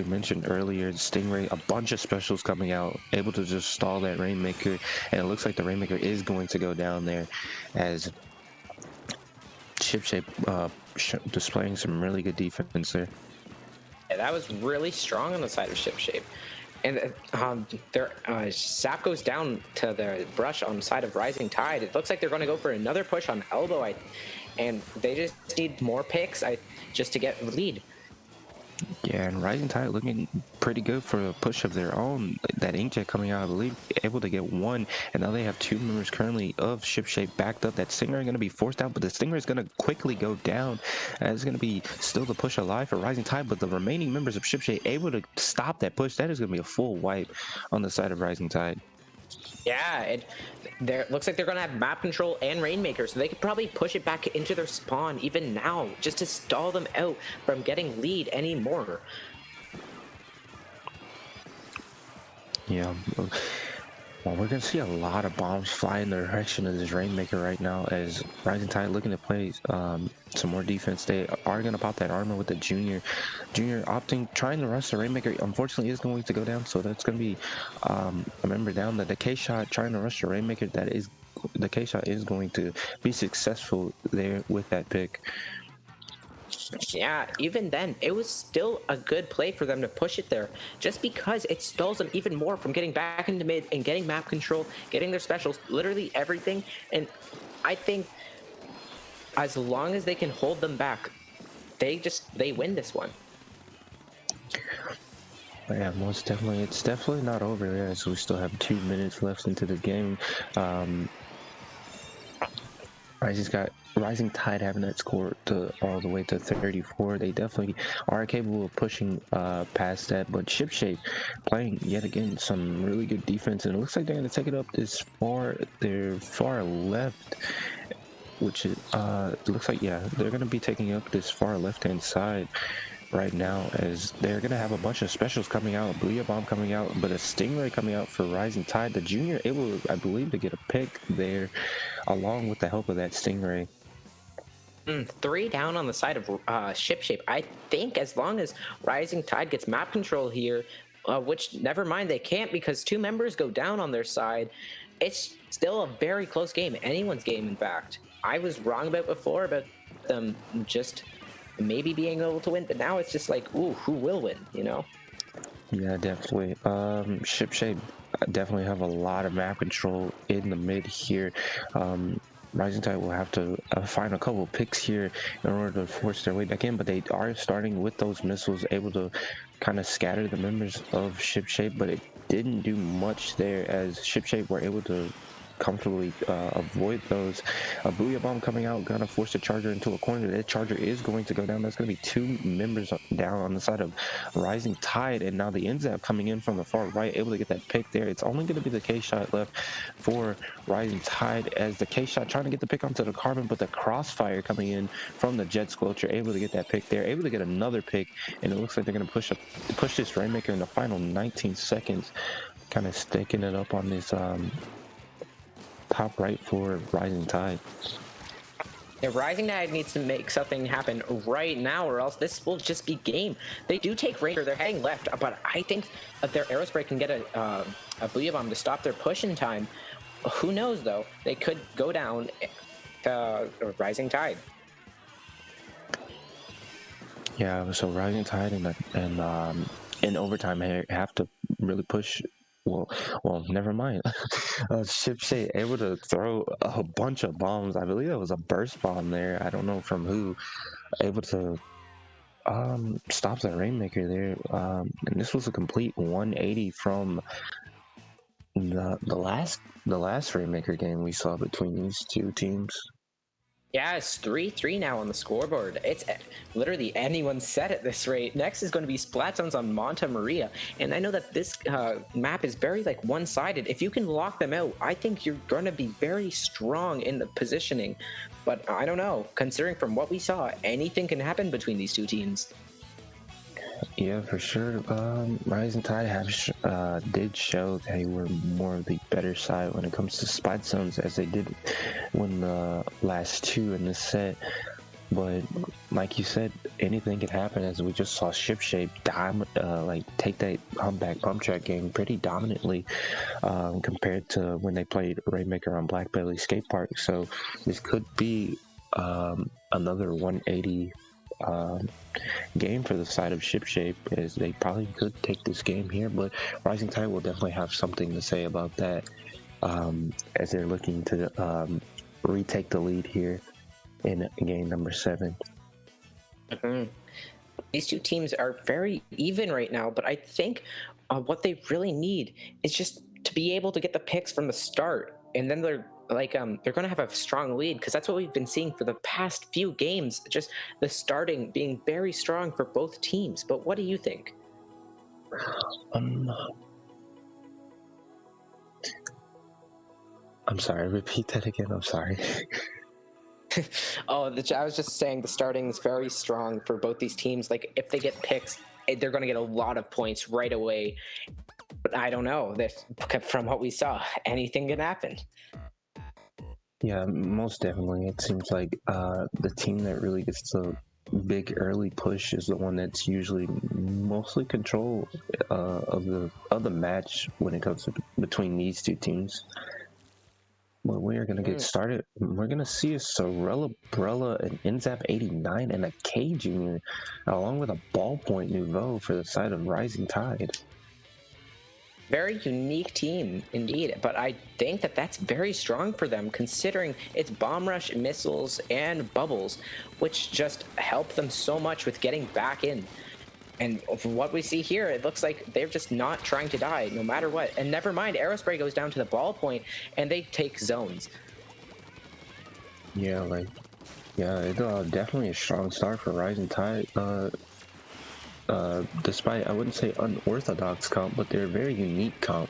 mentioned earlier. Stingray, a bunch of specials coming out, able to just stall that Rainmaker, and it looks like the Rainmaker is going to go down there, as ShipShape displaying some really good defense there. Yeah, that was really strong on the side of ShipShape. And their Sap goes down to the brush on the side of Rising Tide. It looks like they're going to go for another push on Elbow, and they just need more picks just to get the lead. Yeah, and Rising Tide looking pretty good for a push of their own. That Inkjet coming out, I believe, able to get one, and now they have 2 members currently of ShipShape backed up. That Stingray going to be forced out, but the Stingray is going to quickly go down. And it's going to be still the push alive for Rising Tide, but the remaining members of ShipShape able to stop that push. That is going to be a full wipe on the side of Rising Tide. Yeah, it looks like they're going to have map control and Rainmaker, so they could probably push it back into their spawn even now, just to stall them out from getting lead anymore. Yeah. Well, we're going to see a lot of bombs fly in the direction of this Rainmaker right now, as Rising Tide looking to play some more defense. They are going to pop that armor with the Junior. Junior trying to rush the Rainmaker. Unfortunately, is going to go down, so that's going to be a member down. The K-Shot trying to rush the Rainmaker. The K-Shot is going to be successful there with that pick. Yeah, even then, it was still a good play for them to push it there, just because it stalls them even more from getting back into mid and getting map control, getting their specials, literally everything. And I think as long as they can hold them back, they win this one. Yeah, most definitely. It's definitely not over there, as we still have 2 minutes left into the game. Rising Tide having that score all the way to 34. They definitely are capable of pushing past that, but ShipShape playing yet again some really good defense, and it looks like they're going to take it up this far. They're far left, which is it looks like, yeah, they're going to be taking up this far left-hand side right now, as they're going to have a bunch of specials coming out, a Booyah Bomb coming out, but a Stingray coming out for Rising Tide. The Junior able, I believe, to get a pick there, along with the help of that Stingray. 3 down on the side of ShipShape. I think as long as Rising Tide gets map control here, which never mind, they can't because 2 members go down on their side, it's still a very close game. Anyone's game, in fact. I was wrong about before about them just maybe being able to win, but now it's just like, ooh, who will win, you know? Yeah, definitely. ShipShape definitely have a lot of map control in the mid here. Rising Tide will have to find a couple picks here in order to force their way back in, but they are starting with those missiles, able to kind of scatter the members of ShipShape, but it didn't do much there, as ShipShape were able to comfortably avoid those. A Booyah Bomb coming out, gonna force the Charger into a corner. That Charger is going to go down. That's gonna be 2 members down on the side of Rising Tide, and now the NZAP coming in from the far right, able to get that pick there. It's only gonna be the K-Shot left for Rising Tide, as the K-Shot trying to get the pick onto the Carbon, but the Crossfire coming in from the Jet Squelcher, able to get that pick there, able to get another pick, and it looks like they're gonna push this Rainmaker in the final 19 seconds, kind of staking it up on this top right for Rising Tide. Yeah, Rising Tide needs to make something happen right now, or else this will just be game. They do take Ranger, they're heading left, but I think if their Aerospray can get a Booyah Bomb to stop their push in time, who knows though? They could go down Rising Tide. Yeah, so Rising Tide and in overtime have to really push. Well, never mind. ShipShape able to throw a bunch of bombs. I believe that was a burst bomb there. I don't know from who. Able to stop the Rainmaker there. And this was a complete 180 from the last Rainmaker game we saw between these 2 teams. Yeah, it's 3-3 now on the scoreboard. It's literally anyone's set at this rate. Next is going to be Splat Zones on Monta Maria. And I know that this map is very like one-sided. If you can lock them out, I think you're going to be very strong in the positioning. But I don't know. Considering from what we saw, anything can happen between these 2 teams. Yeah, for sure. Rising Tide did show they were more of the better side when it comes to spot zones, as they did win the last two in this set. But like you said, anything can happen, as we just saw ShipShape take that humpback pump track game pretty dominantly compared to when they played Rainmaker on Black Belly Skate Park. So this could be another 180 game for the side of ShipShape, as they probably could take this game here. But Rising Tide will definitely have something to say about that, as they're looking to retake the lead here in game number 7. Mhm. These two teams are very even right now, but I think what they really need is just to be able to get the picks from the start, and then they're going to have a strong lead, because that's what we've been seeing for the past few games. Just the starting being very strong for both teams. But what do you think? I'm sorry, repeat that again. I'm sorry. I was just saying the starting is very strong for both these teams. Like, if they get picks, they're going to get a lot of points right away. But I don't know. From what we saw, anything can happen. Yeah, most definitely. It seems like the team that really gets the big early push is the one that's usually mostly control of the match when it comes to between these two teams. Well, we are going to get started. We're going to see a Sorella Brella, an NZAP 89, and a K Junior, along with a ballpoint Nouveau for the side of Rising Tide. Very unique team indeed, but I think that's very strong for them, considering it's bomb rush, missiles, and bubbles, which just help them so much with getting back in. And from what we see here, it looks like they're just not trying to die no matter what. And never mind, Aerospray goes down to the ballpoint and they take zones. Yeah, it's definitely a strong start for Rising Tide. Despite, I wouldn't say unorthodox comp, but they're a very unique comp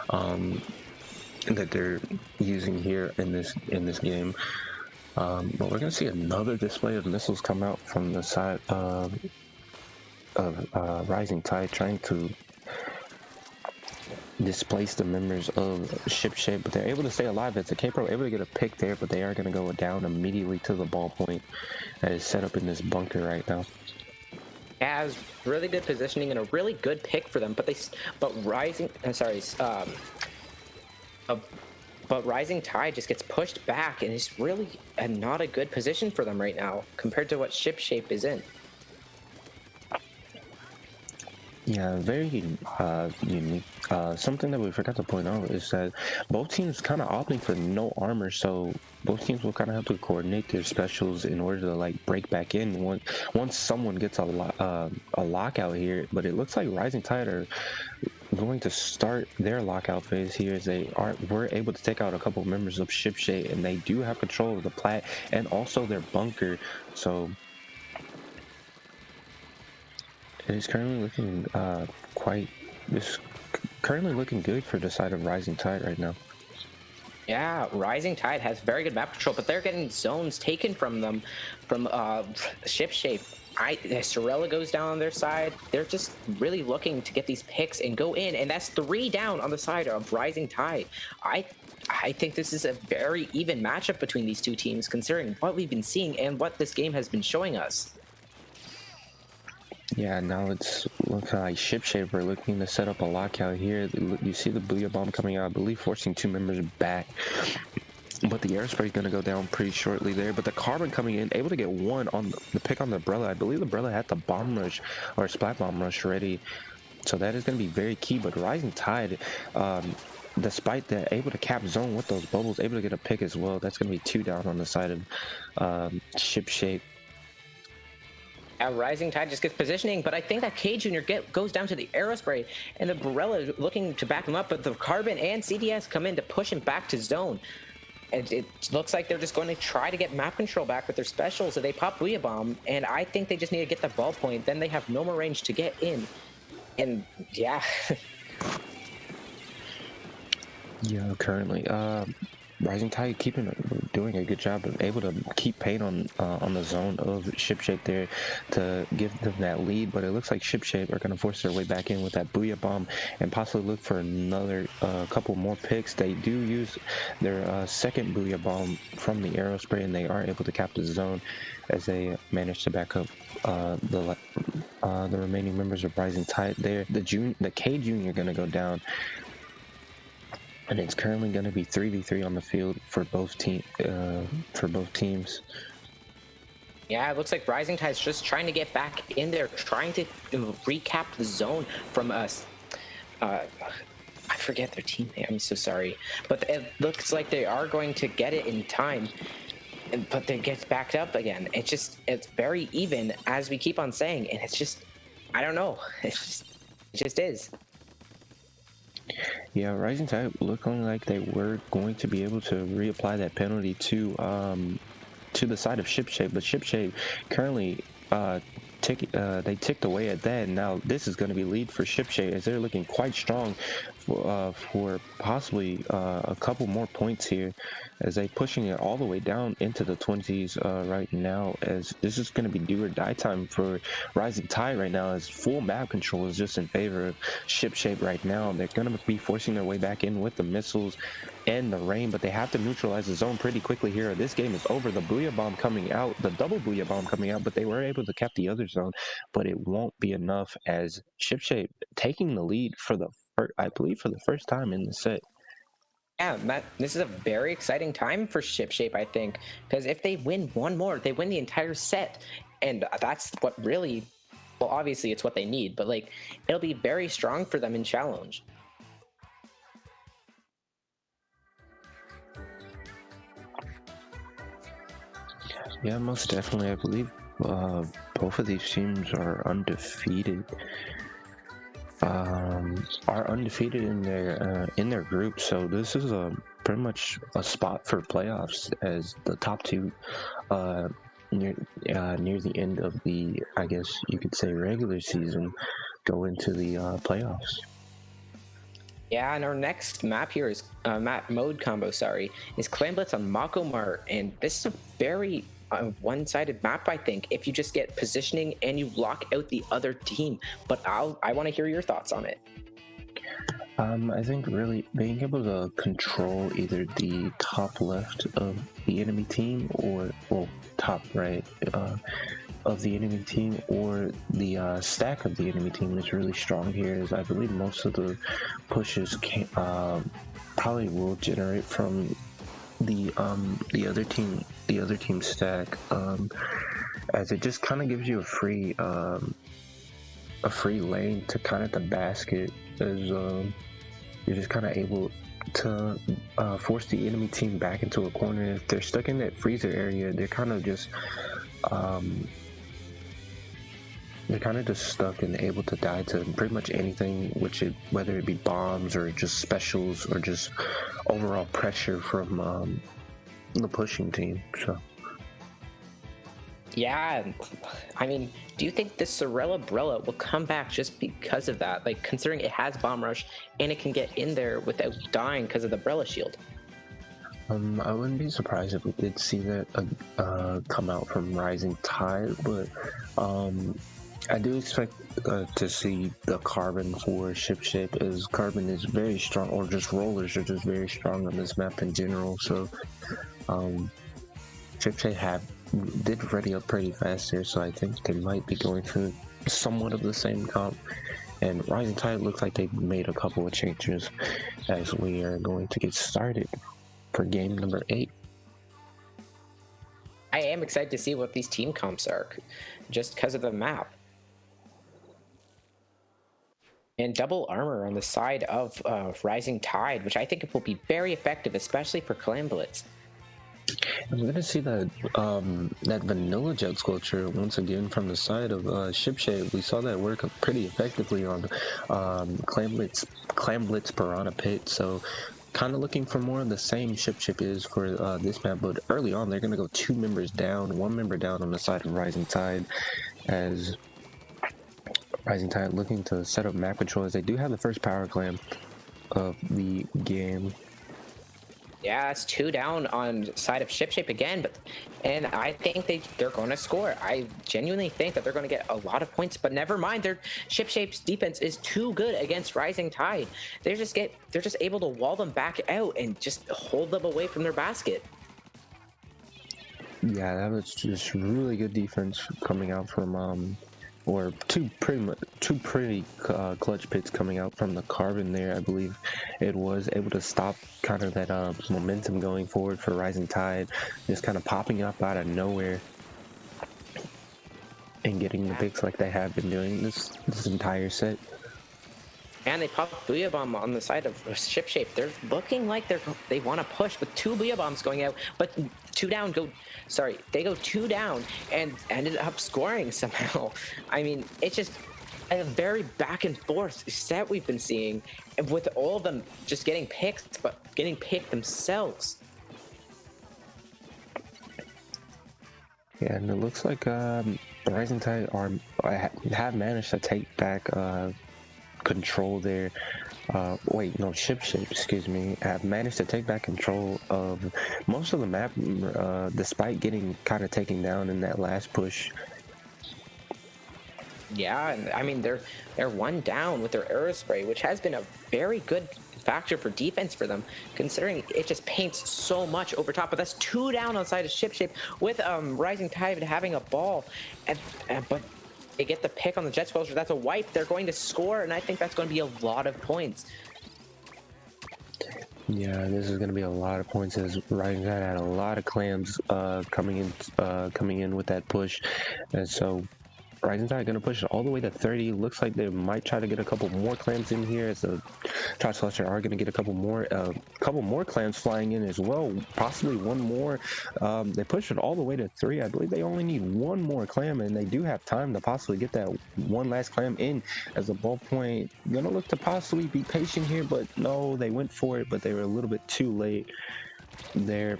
that they're using here in this game. But we're gonna see another display of missiles come out from the side of Rising Tide, trying to displace the members of ShipShape, but they're able to stay alive. As the K-Pro able to get a pick there, but they are going to go down immediately to the ballpoint that is set up in this bunker right now. Has really good positioning and a really good pick for them, but Rising Tide just gets pushed back, and it's really not a good position for them right now compared to what ShipShape is in. Yeah, very unique. Something that we forgot to point out is that both teams kind of opting for no armor, so both teams will kind of have to coordinate their specials in order to like break back in once someone gets a lockout here. But it looks like Rising Tide are going to start their lockout phase here, as were able to take out a couple of members of ShipShape, and they do have control of the plat and also their bunker. So it is currently looking currently looking good for the side of Rising Tide right now. Yeah, Rising Tide has very good map control, but they're getting zones taken from them from ShipShape. Sorella goes down on their side. They're just really looking to get these picks and go in, and that's 3 down on the side of Rising Tide. I think this is a very even matchup between these two teams, considering what we've been seeing and what this game has been showing us. Yeah, now it's looking like ShipShape are looking to set up a lockout here. You see the Booyah Bomb coming out, I believe forcing 2 members back. But the Aerospray is going to go down pretty shortly there. But the Carbon coming in, able to get one on the pick on the Umbrella. I believe the Umbrella had the Bomb Rush or Splat Bomb Rush ready. So that is going to be very key. But Rising Tide, despite that, able to cap zone with those bubbles, able to get a pick as well. That's going to be 2 down on the side of ShipShape. Rising Tide just gets positioning, but I think that K Junior goes down to the Aerospray, and the Barella looking to back him up, but the Carbon and CDS come in to push him back to zone. And it looks like they're just going to try to get map control back with their special, so they pop Booyah Bomb, and I think they just need to get the ballpoint, then they have no more range to get in. And yeah. Yeah, currently, Rising Tide keeping doing a good job of able to keep paint on the zone of ShipShape there to give them that lead. But it looks like ShipShape are going to force their way back in with that Booyah Bomb and possibly look for another couple more picks. They do use their second Booyah Bomb from the Arrow Spray, and they are able to cap the zone as they manage to back up the remaining members of Rising Tide there. The K Junior going to go down, and it's currently going to be 3v3 on the field for both teams. Yeah, it looks like Rising Tide's just trying to get back in there, trying to recap the zone from us. I forget their team name. I'm so sorry, but it looks like they are going to get it in time. But they get backed up again. It's very even, as we keep on saying, and it's just, I don't know. It just is. Yeah, Rising Tide looking like they were going to be able to reapply that penalty to the side of ShipShape, but ShipShape currently they ticked away at that, and now this is going to be lead for ShipShape as they're looking quite strong for possibly a couple more points here, as they pushing it all the way down into the 20s right now, as this is going to be do or die time for Rising Tide right now, as full map control is just in favor of ShipShape right now. They're going to be forcing their way back in with the missiles and the rain, but they have to neutralize the zone pretty quickly here. This game is over. The Booyah Bomb coming out, the double Booyah Bomb coming out, but they were able to cap the other zone, but it won't be enough, as ShipShape taking the lead for I believe for the first time in the set. Yeah, this is a very exciting time for ShipShape, I think, because if they win one more, they win the entire set, and that's what really, well, obviously it's what they need, but like it'll be very strong for them in challenge. Yeah, most definitely. I believe both of these teams are undefeated. Are undefeated in their group, so this is pretty much a spot for playoffs, as the top two near the end of the, I guess you could say, regular season go into the playoffs. Yeah, and our next map here is map mode combo. Sorry, is Clan Blitz on Mako Mart, and this is a very one-sided map. I think if you just get positioning and you lock out the other team. But I want to hear your thoughts on it. I think really being able to control either the top left of the enemy team, or top right of the enemy team, or the stack of the enemy team is really strong here, as I believe most of the pushes probably will generate from the other team stack, as it just kind of gives you a free lane to kind of the basket, as you're just kind of able to force the enemy team back into a corner. If they're stuck in that freezer area, they're kind of just stuck and able to die to pretty much anything, whether it be bombs or just specials or just overall pressure from the pushing team. So yeah, I mean, do you think this Sorella Brella will come back just because of that? Like, considering it has Bomb Rush and it can get in there without dying because of the Brella shield. I wouldn't be surprised if we did see that come out from Rising Tide, but I do expect to see the Carbon for ShipShape, as Carbon is very strong, or just rollers are just very strong on this map in general. So ShipShape did ready up pretty fast here, so I think they might be going through somewhat of the same comp. And Rising Tide looks like they made a couple of changes, as we are going to get started for game number 8. I am excited to see what these team comps are, just because of the map. And double armor on the side of Rising Tide, which I think will be very effective, especially for Clan Blitz. I'm going to see that that Vanilla Jet Sculpture once again from the side of ShipShape. We saw that work pretty effectively on Clan Blitz Piranha Pit, so kind of looking for more of the same ShipShape is for this map. But early on, they're going to go 2 members down, 1 member down on the side of Rising Tide, as Rising Tide looking to set up map control, as they do have the first power clam of the game. Yeah, it's 2 down on side of ShipShape again, and I think they're going to score. I genuinely think that they're going to get a lot of points, but never mind. Their ShipShape's defense is too good against Rising Tide. They're just able to wall them back out and just hold them away from their basket. Yeah, that was just really good defense coming out from or two pretty clutch picks coming out from the Carbon there. I believe it was able to stop kind of that momentum going forward for Rising Tide, just kind of popping up out of nowhere and getting the picks like they have been doing this entire set. And they pop Booyah Bomb on the side of ShipShape. They're looking like they want to push with 2 Booyah Bombs going out, but 2 down they go 2 down and ended up scoring somehow. I mean, it's just a very back and forth set we've been seeing, and with all of them just getting picked, but getting picked themselves. Yeah, and it looks like Rising Tide have managed to take back control there. Wait, no, ShipShape, excuse me, have managed to take back control of most of the map, despite getting kind of taken down in that last push. Yeah, and I mean they're 1 down with their Aerospray, which has been a very good factor for defense for them, considering it just paints so much over top. But that's 2 down on the side of ShipShape with Rising Tide having a ball, but they get the pick on the Jet Squelcher. That's a wipe. They're going to score, and I think that's going to be a lot of points. Yeah, this is going to be a lot of points as Rising Tide had a lot of clams coming in with that push, and so Rising Tide going to push it all the way to 30. Looks like they might try to get a couple more clams in here, as the Charge Cluster are going to get a couple more clams flying in as well, possibly one more. They push it all the way to 3. I believe they only need one more clam, and they do have time to possibly get that one last clam in, as the ballpoint going to look to possibly be patient here, but no, they went for it, but they were a little bit too late there.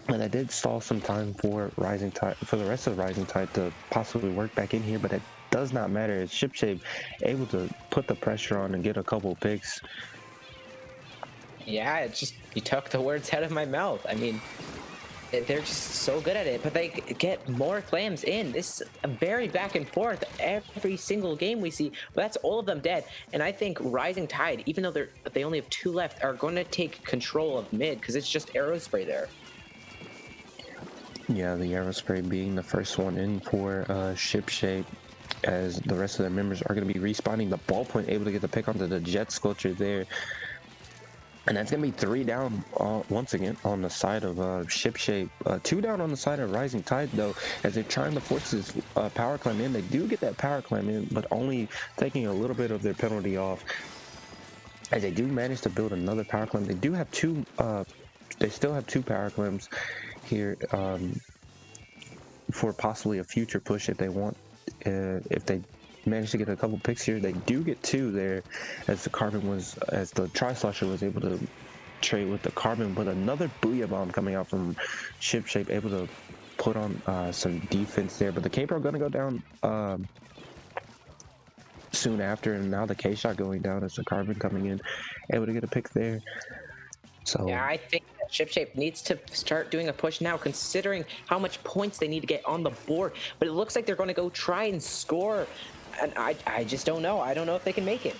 And I did stall some time for Rising Tide, for the rest of Rising Tide to possibly work back in here, but it does not matter. It's ShipShape able to put the pressure on and get a couple picks. Yeah, it's just, you took the words out of my mouth. I mean, they're just so good at it, but they get more clams in. This is a very back and forth every single game we see, but that's all of them dead. And I think Rising Tide, even though they only have 2 left, are going to take control of mid, because it's just Aerospray there. Yeah, the Aerospray being the first one in for ShipShape, as the rest of their members are going to be respawning. The ballpoint able to get the pick onto the Jet Sculpture there. And that's going to be 3 down once again on the side of ShipShape. 2 down on the side of Rising Tide, though, as they're trying to force this power climb in. They do get that power climb in, but only taking a little bit of their penalty off, as they do manage to build another power climb. They do have 2, they still have 2 power climbs here for possibly a future push if they want. If they manage to get a couple picks here, they do get 2 there, as the Tri-Slosher was able to trade with the Carbon, but another Booyah Bomb coming out from ShipShape, able to put on some defense there. But the Cape are going to go down soon after, and now the K-Shot going down as the Carbon coming in, able to get a pick there. So yeah, I think that ShipShape needs to start doing a push now, considering how much points they need to get on the board. But it looks like they're going to go try and score, and I just don't know. I don't know if they can make it.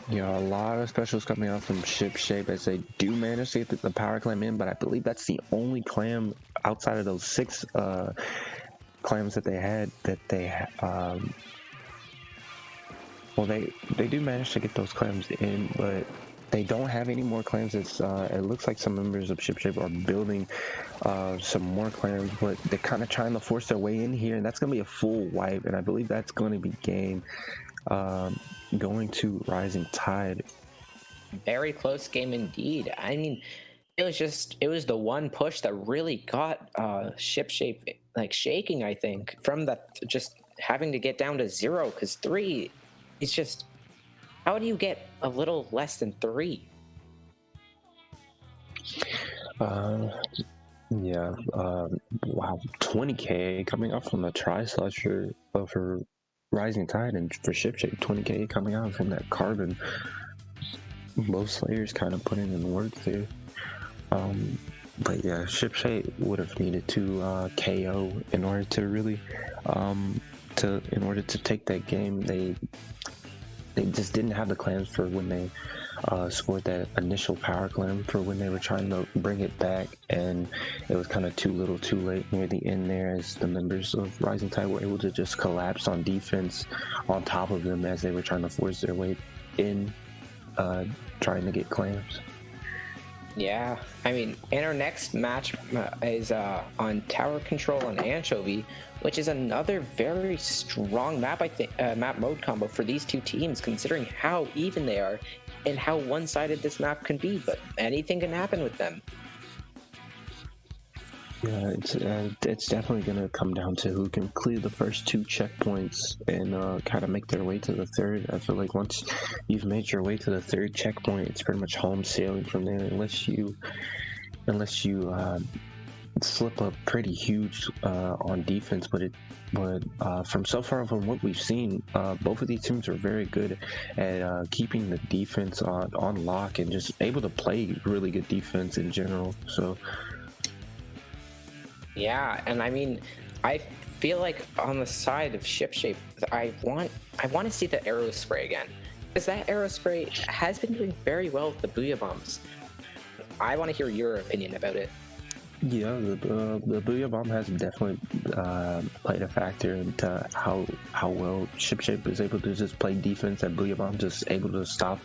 You know, a lot of specials coming out from ShipShape, as they do manage to get the power clam in, but I believe that's the only clam outside of those 6 clams that they had well, they do manage to get those clams in, but they don't have any more clams. It looks like some members of ShipShape are building some more clams, but they're kind of trying to force their way in here, and that's going to be a full wipe, and I believe that's going to be game going to Rising Tide. Very close game indeed. I mean, it was the one push that really got ShipShape like shaking, I think, from that just having to get down to 0, because 3 is just, how do you get a little less than 3? Yeah, wow, 20k coming out from the Tri-Slusher for Rising Tide, and for ShipShape, 20k coming out from that Carbon. both Slayers kind of putting in work there. But yeah, ShipShape would have needed to KO in order to really in order to take that game. They just didn't have the clams for when they scored that initial power clam for when they were trying to bring it back, and it was kind of too little too late near the end there, as the members of Rising Tide were able to just collapse on defense on top of them as they were trying to force their way in, trying to get clams. Yeah, I mean, and our next match is on Tower Control and Anchovy, which is another very strong map, I think, map mode combo for these two teams, considering how even they are and how one-sided this map can be. But anything can happen with them. Yeah, it's definitely going to come down to who can clear the first two checkpoints and kind of make their way to the third. I feel like once you've made your way to the third checkpoint, it's pretty much home sailing from there, unless you slip up pretty huge on defense. But from so far from what we've seen, both of these teams are very good at keeping the defense on lock and just able to play really good defense in general. So. Yeah, and I mean, I feel like on the side of ShipShape, I want to see the arrow spray again, because that arrow spray has been doing very well with the Booyah Bombs. I want to hear your opinion about it. Yeah, the Booyah Bomb has definitely played a factor into how well ShipShape is able to just play defense. That Booyah Bomb just able to stop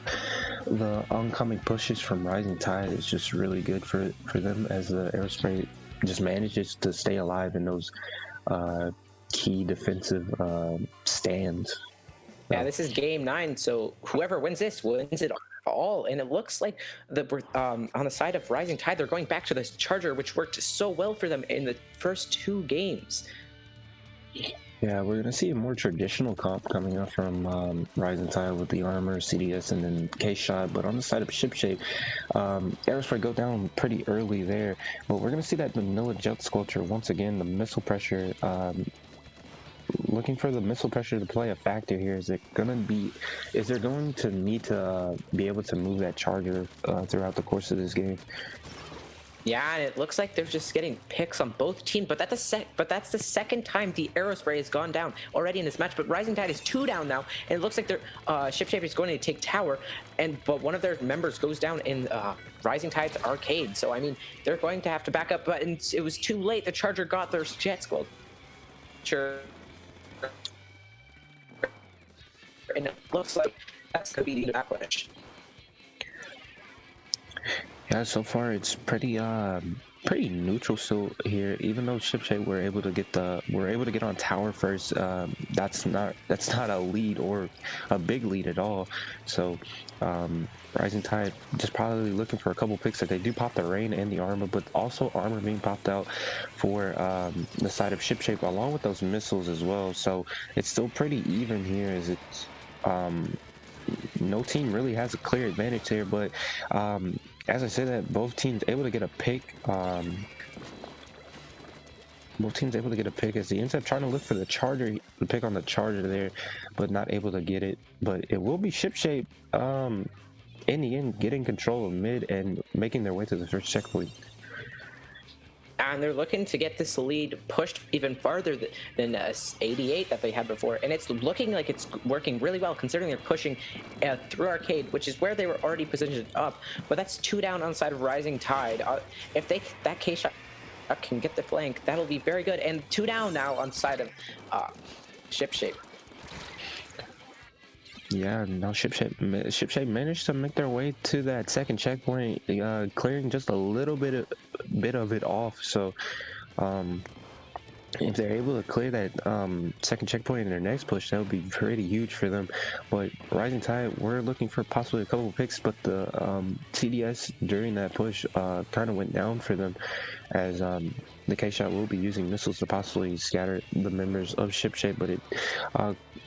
the oncoming pushes from Rising Tide. It's just really good for them, as the aerospray just manages to stay alive in those key defensive stands. Yeah, this is game 9, so whoever wins this wins it all. And it looks like on the side of Rising Tide, they're going back to this Charger, which worked so well for them in the first 2 games. Yeah, we're going to see a more traditional comp coming up from Rising Tide with the armor, CDS, and then K-Shot. But on the side of ShipShape, Aerospray go down pretty early there. But we're going to see that vanilla jet sculpture once again, the missile pressure. Looking for the missile pressure to play a factor here. Is there going to need to be able to move that Charger throughout the course of this game? Yeah, and it looks like they're just getting picks on both teams, but that's the second time the Aerospray has gone down already in this match. But Rising Tide is 2 down now, and it looks like their ShipShape is going to take Tower, but one of their members goes down in Rising Tide's arcade. So I mean, they're going to have to back up, but it was too late. The Charger got their jet sculpture, and it looks like that's going to be the backlash. Yeah, so far it's pretty neutral still here. Even though ShipShape were able to get on Tower first, that's not a lead or a big lead at all. So Rising Tide just probably looking for a couple picks. That they do pop the rain and the armor, but also armor being popped out for the side of ShipShape along with those missiles as well. So it's still pretty even here, as it's no team really has a clear advantage here, but as I said, that both teams able to get a pick. Both teams able to get a pick, as he ends up trying to look for the Charger, the pick on the Charger there, but not able to get it. But it will be ShipShape in the end getting control of mid and making their way to the first checkpoint. And they're looking to get this lead pushed even farther than 88 that they had before. And it's looking like it's working really well, considering they're pushing through arcade, which is where they were already positioned up. But that's 2 down on the side of Rising Tide. If that K-Shot can get the flank, that'll be very good. And 2 down now on the side of ShipShape. Yeah, now ShipShape managed to make their way to that second checkpoint, clearing just a little bit of it off. So if they're able to clear that second checkpoint in their next push, that would be pretty huge for them. But Rising Tide, we're looking for possibly a couple of picks, but the CDS during that push kind of went down for them. as the K-Shot will be using missiles to possibly scatter the members of ShipShape, but it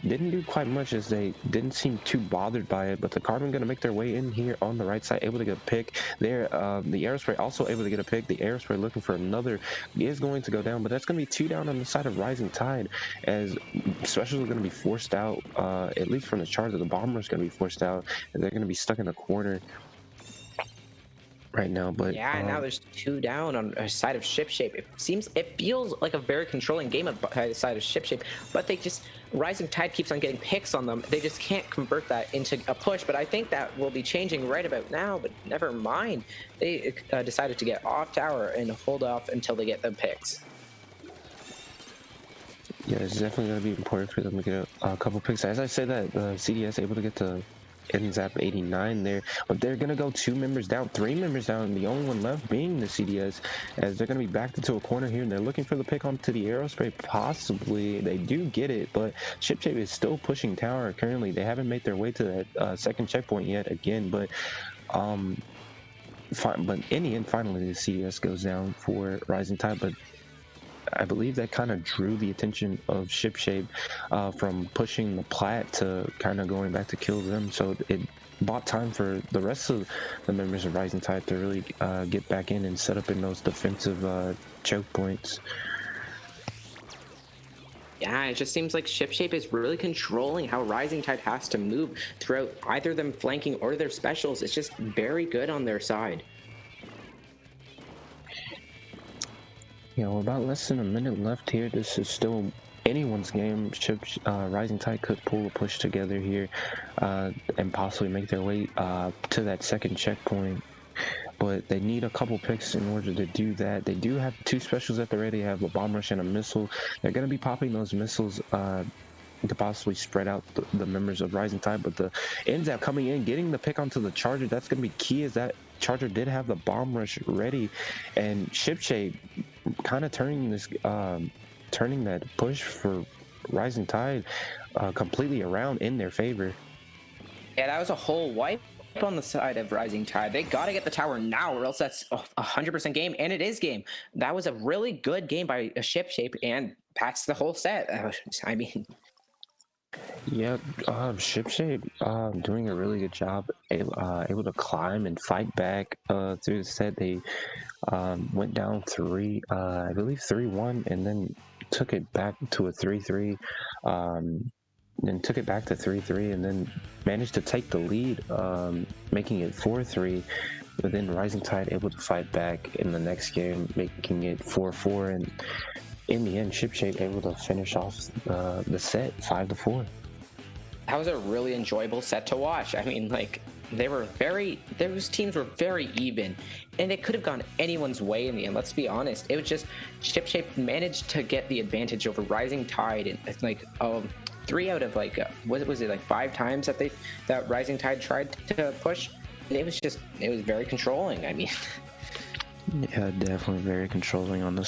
didn't do quite much as they didn't seem too bothered by it. But the Carbon going to make their way in here on the right side, able to get a pick there. The Aerospray also able to get a pick. The Aerospray looking for another is going to go down, but that's going to be 2 down on the side of Rising Tide, as specials are going to be forced out, at least from the charger. The Bomber is going to be forced out, and they're going to be stuck in the corner right now. But Yeah, now there's 2 down on a side of ShipShape. It feels like a very controlling game of the side of ShipShape, but they just Rising Tide keeps on getting picks on them. They just can't convert that into a push. But I think that will be changing right about now. But never mind, they decided to get off tower and hold off until they get the picks. yeah, it's definitely going to be important for them to get a couple picks. As I said, that CDS able to get to NZAP 89 there, but they're going to go 2 members down, 3 members down, and the only one left being the CDS, as they're going to be backed into a corner here, and they're looking for the pick onto the Aerospray. Possibly they do get it, but ShipShape is still pushing tower currently. They haven't made their way to that second checkpoint yet again, but but in the end, finally the CDS goes down for Rising Tide. But I believe that kind of drew the attention of ShipShape from pushing the plat to kind of going back to kill them. So it bought time for the rest of the members of Rising Tide to really get back in and set up in those defensive choke points. Yeah, it just seems like ShipShape is really controlling how Rising Tide has to move throughout either them flanking or their specials. It's just very good on their side. Yeah, well, about less than a minute left here. This is still anyone's game. Rising Tide could pull a push together here and possibly make their way to that second checkpoint. But they need a couple picks in order to do that. They do have 2 specials at the ready. They have a bomb rush and a missile. They're going to be popping those missiles to possibly spread out the members of Rising Tide. But the NZAP coming in, getting the pick onto the charger, that's going to be key, as that charger did have the bomb rush ready. And ShipShape kind of turning that push for Rising Tide completely around in their favor. Yeah, that was a whole wipe on the side of Rising Tide. They got to get the tower now, or else that's 100% game, and it is game. That was a really good game by a ShipShape, and that's the whole set. I mean, yeah, ShipShape doing a really good job, able to climb and fight back through the set. They went down 3, I believe 3-1, and then took it back to a 3-3. Then took it back to 3-3, and then managed to take the lead, making it 4-3. But then Rising Tide able to fight back in the next game, making it 4-4, and in the end, ShipShape able to finish off the set 5-4. that was a really enjoyable set to watch. I mean, like, those teams were very even, and it could have gone anyone's way in the end. Let's be honest. It was just ShipShape managed to get the advantage over Rising Tide, and it's like 3 out of like what was it, like 5 times that Rising Tide tried to push, and it was very controlling. I mean, yeah, definitely very controlling on this